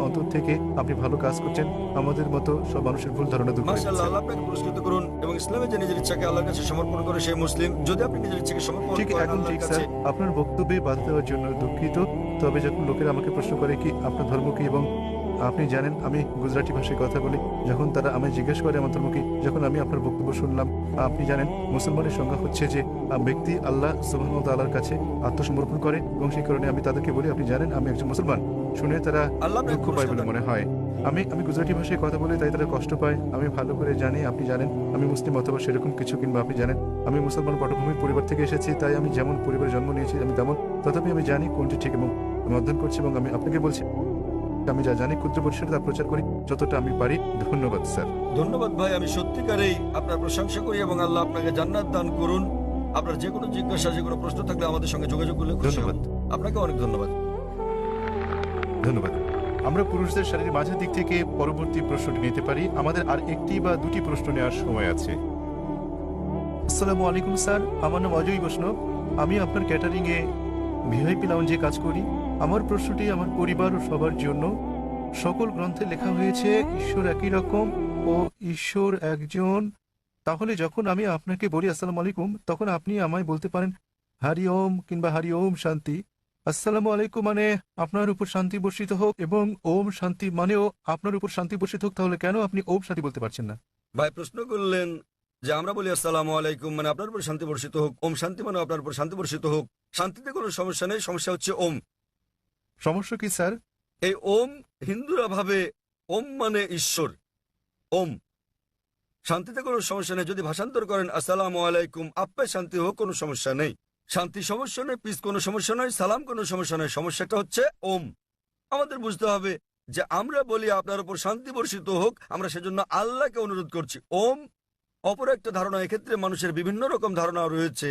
Speaker 3: অন্তর থেকে। আপনি ভালো কাজ করছেন, আমাদের মতো সব মানুষের ভুল ধারণা দূর করে
Speaker 2: মাশাআল্লাহ,
Speaker 3: দিচ্ছেন।
Speaker 2: আল্লাহ আপনাকে পুরস্কৃত করুন। এবং ইসলামে যে নিজের ইচ্ছাকে আল্লাহর কাছে সমর্পণ করে সেই মুসলিম। যদি আপনি নিজের ইচ্ছাকে সমর্পণ
Speaker 3: ঠিক
Speaker 2: করেন
Speaker 3: একদম
Speaker 2: আল্লাহর
Speaker 3: ঠিক
Speaker 2: কাছে,
Speaker 3: স্যার। আপনার বক্তব্যে বাধা দেওয়ার জন্য দুঃখিত। তবে যখন লোকেরা আমাকে প্রশ্ন করে কি আপনার ধর্ম কি, এবং আপনি জানেন আমি গুজরাটি ভাষায় কথা বলি, যখন তারা আমায় জিজ্ঞেস করে আমার ধর্ম কি, যখন আমি আপনার বক্তব্য শুনলাম, আপনি জানেন মুসলমানের সংজ্ঞা হচ্ছে যে ব্যক্তি আল্লাহ সুবহানাহু ওয়া তাআলার কাছে আত্মসমর্পণ করে, এবং সেই কারণে আমি তাদেরকে বলি আপনি জানেন আমি একজন মুসলমান। শুনে তারা
Speaker 2: আল্লাহ আপনাকে
Speaker 3: দুঃখ পায় বলে
Speaker 2: পুরস্কার
Speaker 3: মনে হয়। আমি গুজরাটি ভাষায় কথা বলি, তাই তারা কষ্ট পায়। আমি ভালো করে জানি, আপনি জানেন আমি মুসলিম অথবা সেরকম কিছু, কিংবা আপনি জানেন আমি মুসলমান পটভূমির পরিবার থেকে এসেছি, তাই আমি যেমন পরিবারে জন্ম নিয়েছি আমি তেমন, তথাপি আমি জানি কোনটি ঠিক এবং আমি অধ্যয়ন করছি, এবং আমি আপনাকে বলছি আমি যা জানি ক্ষুদ্র পরিসরে তা প্রচার করি যতটা আমি পারি। ধন্যবাদ স্যার।
Speaker 2: ধন্যবাদ ভাই। আমি সত্যিকারেই আপনার প্রশংসা করি এবং আল্লাহ আপনাকে জান্নাত দান করুন। আপনার যে কোনো জিজ্ঞাসা, যে কোনো প্রশ্ন থাকলে আমাদের সঙ্গে যোগাযোগ করলে খুশি হব।
Speaker 3: ধন্যবাদ।
Speaker 2: আপনাকে অনেক ধন্যবাদ।
Speaker 3: ধন্যবাদ। আমরা পুরুষদের শারীরিক মাঝের দিক থেকে পরবর্তী প্রশ্নটি নিতে পারি। আমাদের আর একটি বা দুটি প্রশ্ন নেওয়ার সময় আছে। আসসালামু আলাইকুম স্যার, আমার নাম অজয় বৈষ্ণব। আমি আপনার ক্যাটারিং এ ভিআইপি লাউঞ্জে কাজ করি। আমার প্রশ্নটি আমার পরিবার ও সবার জন্য। সকল গ্রন্থে লেখা হয়েছে ঈশ্বর একই রকম ও ঈশ্বর একজন। তাহলে যখন আমি আপনাকে বলি আসসালামু আলাইকুম, তখন আপনি আমায় বলতে পারেন হারি ওম কিংবা হারি ওম শান্তি। আসসালামু আলাইকুম মানে আপনার উপর শান্তি বর্ষিত হোক, এবং ওম শান্তি মানেও আপনার উপর শান্তি বর্ষিত হোক। তাহলে কেন আপনি ওম শান্তি বলতে পারছেন না?
Speaker 2: ভাই প্রশ্ন করলেন যে আমরা বলি আসসালামু আলাইকুম মানে আপনার উপর শান্তি বর্ষিত হোক, ওম শান্তি মানে আপনার উপর শান্তি বর্ষিত হোক। শান্তিতে কোনো সমস্যা নেই, সমস্যা হচ্ছে ওম।
Speaker 3: সমস্যা কি স্যার?
Speaker 2: এই ওম হিন্দুরা ভাবে ওম মানে ঈশ্বর। ওম শান্তিতে কোনো সমস্যা নেই, যদি ভাষান্তর করেন আসসালামু আলাইকুম, আপ্পে শান্তি হোক, কোনো সমস্যা নেই। শান্তি সমস্যা নেই, পিস কোনো সমস্যা নয়, সালাম কোনো সমস্যা নয়, সমস্যাটা হচ্ছে ওম। আমাদের বুঝতে হবে যে আমরা বলি আপনার উপর শান্তি বর্ষিত হোক, আমরা সেজন্য আল্লাহকে অনুরোধ করছি। ওম অপর একটা ধারণা, এক্ষেত্রে মানুষের বিভিন্ন রকম ধারণা রয়েছে।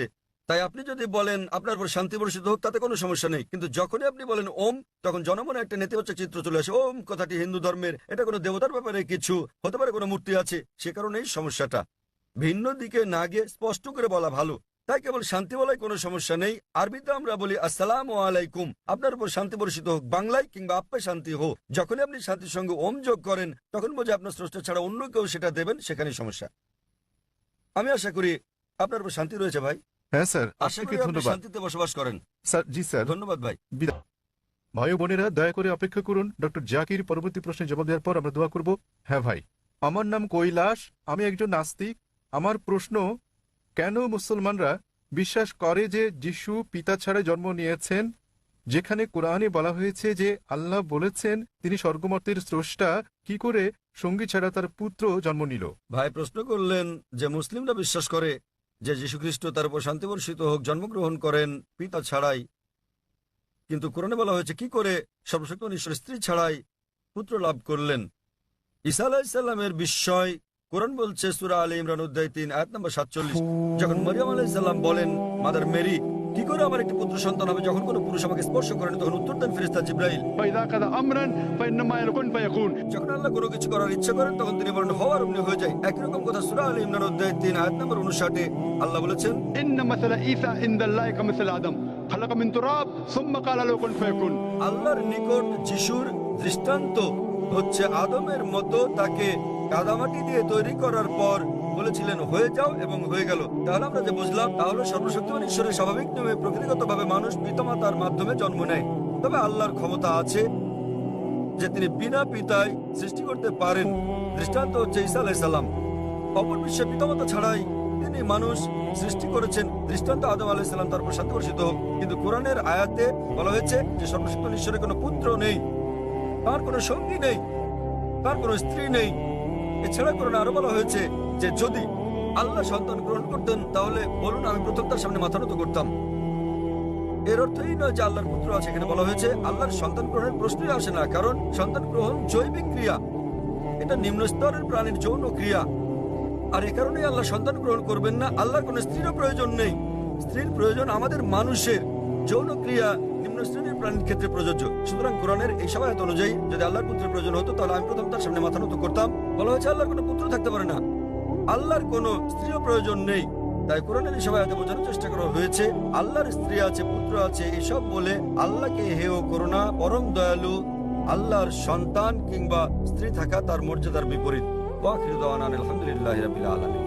Speaker 2: তাই আপনি যদি বলেন আপনার উপর শান্তি বর্ষিত হোক, তাতে কোনো সমস্যা নেই, কিন্তু যখনই আপনি বলেন ওম, তখন জনমনে একটা নেতিবাচক চিত্র চলে আসে। ওম কথাটি হিন্দু ধর্মের, এটা কোনো দেবতার ব্যাপারে কিছু হতে পারে, কোনো মূর্তি আছে, সে কারণেই সমস্যাটা। ভিন্ন দিকে না গিয়ে স্পষ্ট করে বলা ভালো। তাই কেবল শান্তি বলায় কোনো সমস্যা নেই। আরবিতে আমরা বলি আসসালামু আলাইকুম, আপনার উপর শান্তি বর্ষিত হোক, বাংলায় কিংবা আপ্পে শান্তি হোক। যখনই আপনি শান্তির সঙ্গে ওম যোগ করেন, তখন বোঝে আপনার স্রষ্টা ছাড়া অন্য কেউ সেটা দেবেন, সেখানেই সমস্যা। আমি আশা করি আপনার উপর শান্তি রয়েছে ভাই।
Speaker 3: হ্যাঁ স্যার,
Speaker 2: আশা
Speaker 3: আপনাকে
Speaker 2: করি আপনি
Speaker 3: ধন্যবাদ।
Speaker 2: শান্তিতে বসবাস করেন।
Speaker 3: স্যার, জি স্যার,
Speaker 2: ধন্যবাদ ভাই।
Speaker 3: বিদায়। ভাই ও বোনেরা, দয়া করে অপেক্ষা করুন, ডক্টর জাকির পরবর্তী প্রশ্নের জবাব দেওয়ার পর আমরা দোয়া করব। হ্যাঁ ভাই, আমার নাম কৈলাস, আমি একজন নাস্তিক। আমার প্রশ্ন, কেন মুসলমানরা বিশ্বাস করে যে যিশু পিতা ছাড়া জন্ম নিয়েছেন, যেখানে কোরআনে বলা হয়েছে যে আল্লাহ বলেছেন তিনি স্বর্গমর্তের স্রষ্টা, কি করে সঙ্গী ছাড়া তার পুত্র জন্ম নিল?
Speaker 2: ভাই প্রশ্ন করলেন যে মুসলিমরা বিশ্বাস করে যে যীশুখ্রিস্ট তার উপর শান্তি বর্ষিত হোক জন্মগ্রহণ করেন পিতা ছাড়াই, কিন্তু কোরআনে বলা হয়েছে কি করে সর্বশক্তিমান ঈশ্বর স্ত্রী ছাড়াই পুত্র লাভ করলেন। ঈসা আলাইহিসসালামের বিস্ময় কোরআন বলছে সূরা আলে ইমরান অধ্যায় 3 আয়াত নম্বর 47, যখন মরিয়ম আলাইহিসসালাম বলেন মাদার মেরি, কি করে আমার একটি পুত্র সন্তান হবে যখন কোনো পুরুষ আমাকে স্পর্শ করেন, তখন উত্তর দেন ফেরেশতা জিবরাইল,
Speaker 4: فإذا قضى أمرا فإنما يكون فيكون।
Speaker 2: যখন আল্লাহ কোনো কিছু করার ইচ্ছা করেন তখন তিনি বলেন হওয়ার অমনি হয়ে যায়। একই রকম কথা সূরা আলে ইমরান অধ্যায় 3 আয়াত নম্বর 59 আল্লাহ বলেছেন,
Speaker 4: إن مثل عيسى عند الله كمثل آدم خلق من تراب ثم قال له كن فيكون।
Speaker 2: আল্লাহর নিকট যিশুর দৃষ্টান্ত হচ্ছে আদমের মতো, তাকে কাদামাটি দিয়ে তৈরি করার পর বলেছিলেন হয়ে যাও এবং হয়ে গেল। তাহলে আমরা যে বুঝলাম তা হলো সর্বশক্তিমান ঈশ্বরের স্বাভাবিক নিয়মে প্রকৃতিগতভাবে মানুষ পিতামাতার মাধ্যমে জন্ম নেয়, তবে আল্লাহর ক্ষমতা আছে যে তিনি বিনা পিতায় সৃষ্টি করতে পারেন। দৃষ্টান্ত হচ্ছে ঈসা আলাইহিস সালাম, অপর বিশ্বে পিতামাতা ছাড়াই তিনি মানুষ সৃষ্টি করেছেন। দৃষ্টান্ত আদম আলাইহিস সালাম, তারপর শান্তি বর্ষিত হোক। কিন্তু কোরআনের আয়াতে বলা হয়েছে যে সর্বশক্তিমান ঈশ্বরের কোনো পুত্র নেই, তার কোনো সঙ্গী নেই, তার কোনো স্ত্রী নেই। এছাড়া কোরআনে আরো বলা হয়েছে যে যদি আল্লাহ সন্তান গ্রহণ করতেন তাহলে বলুন আমি প্রথম তার সামনে মাথা নত করতাম। এর অর্থ এই নয় যে আল্লাহর পুত্র আছে। এখানে বলা হয়েছে আল্লাহর সন্তান গ্রহণের প্রশ্নই আসে না, কারণ সন্তান গ্রহণ জৈবিক ক্রিয়া, এটা নিম্ন স্তরের প্রাণীর যৌন ক্রিয়া। আর এ কারণেই আল্লাহ সন্তান গ্রহণ করবেন না। আল্লাহর কোনো স্ত্রীরও প্রয়োজন নেই, স্ত্রীর প্রয়োজন আমাদের মানুষের। যৌন ক্রিয়া নিম্ন শ্রেণীর প্রাণীর ক্ষেত্রে প্রযোজ্য। সুতরাং কোরআনের এই সবায়াত অনুযায়ী যদি আল্লাহর পুত্রের প্রয়োজন হতো তাহলে আমি প্রথম তার সামনে মাথা নত করতাম। বলা হয়েছে আল্লাহর কোনো পুত্র থাকতে পারে না, আল্লাহর কোনো স্ত্রীও প্রয়োজন নেই। তাই কোরআনের এই সবায়াতে বোঝানোর চেষ্টা করা হয়েছে আল্লাহর স্ত্রী আছে, পুত্র আছে, এসব বলে আল্লাহকে হেয় করো না। পরম দয়ালু আল্লাহর সন্তান কিংবা স্ত্রী থাকা তার মর্যাদার বিপরীত। ওয়া আখিরু দাওয়ানা আলহামদুলিল্লাহি রাব্বিল আলামিন।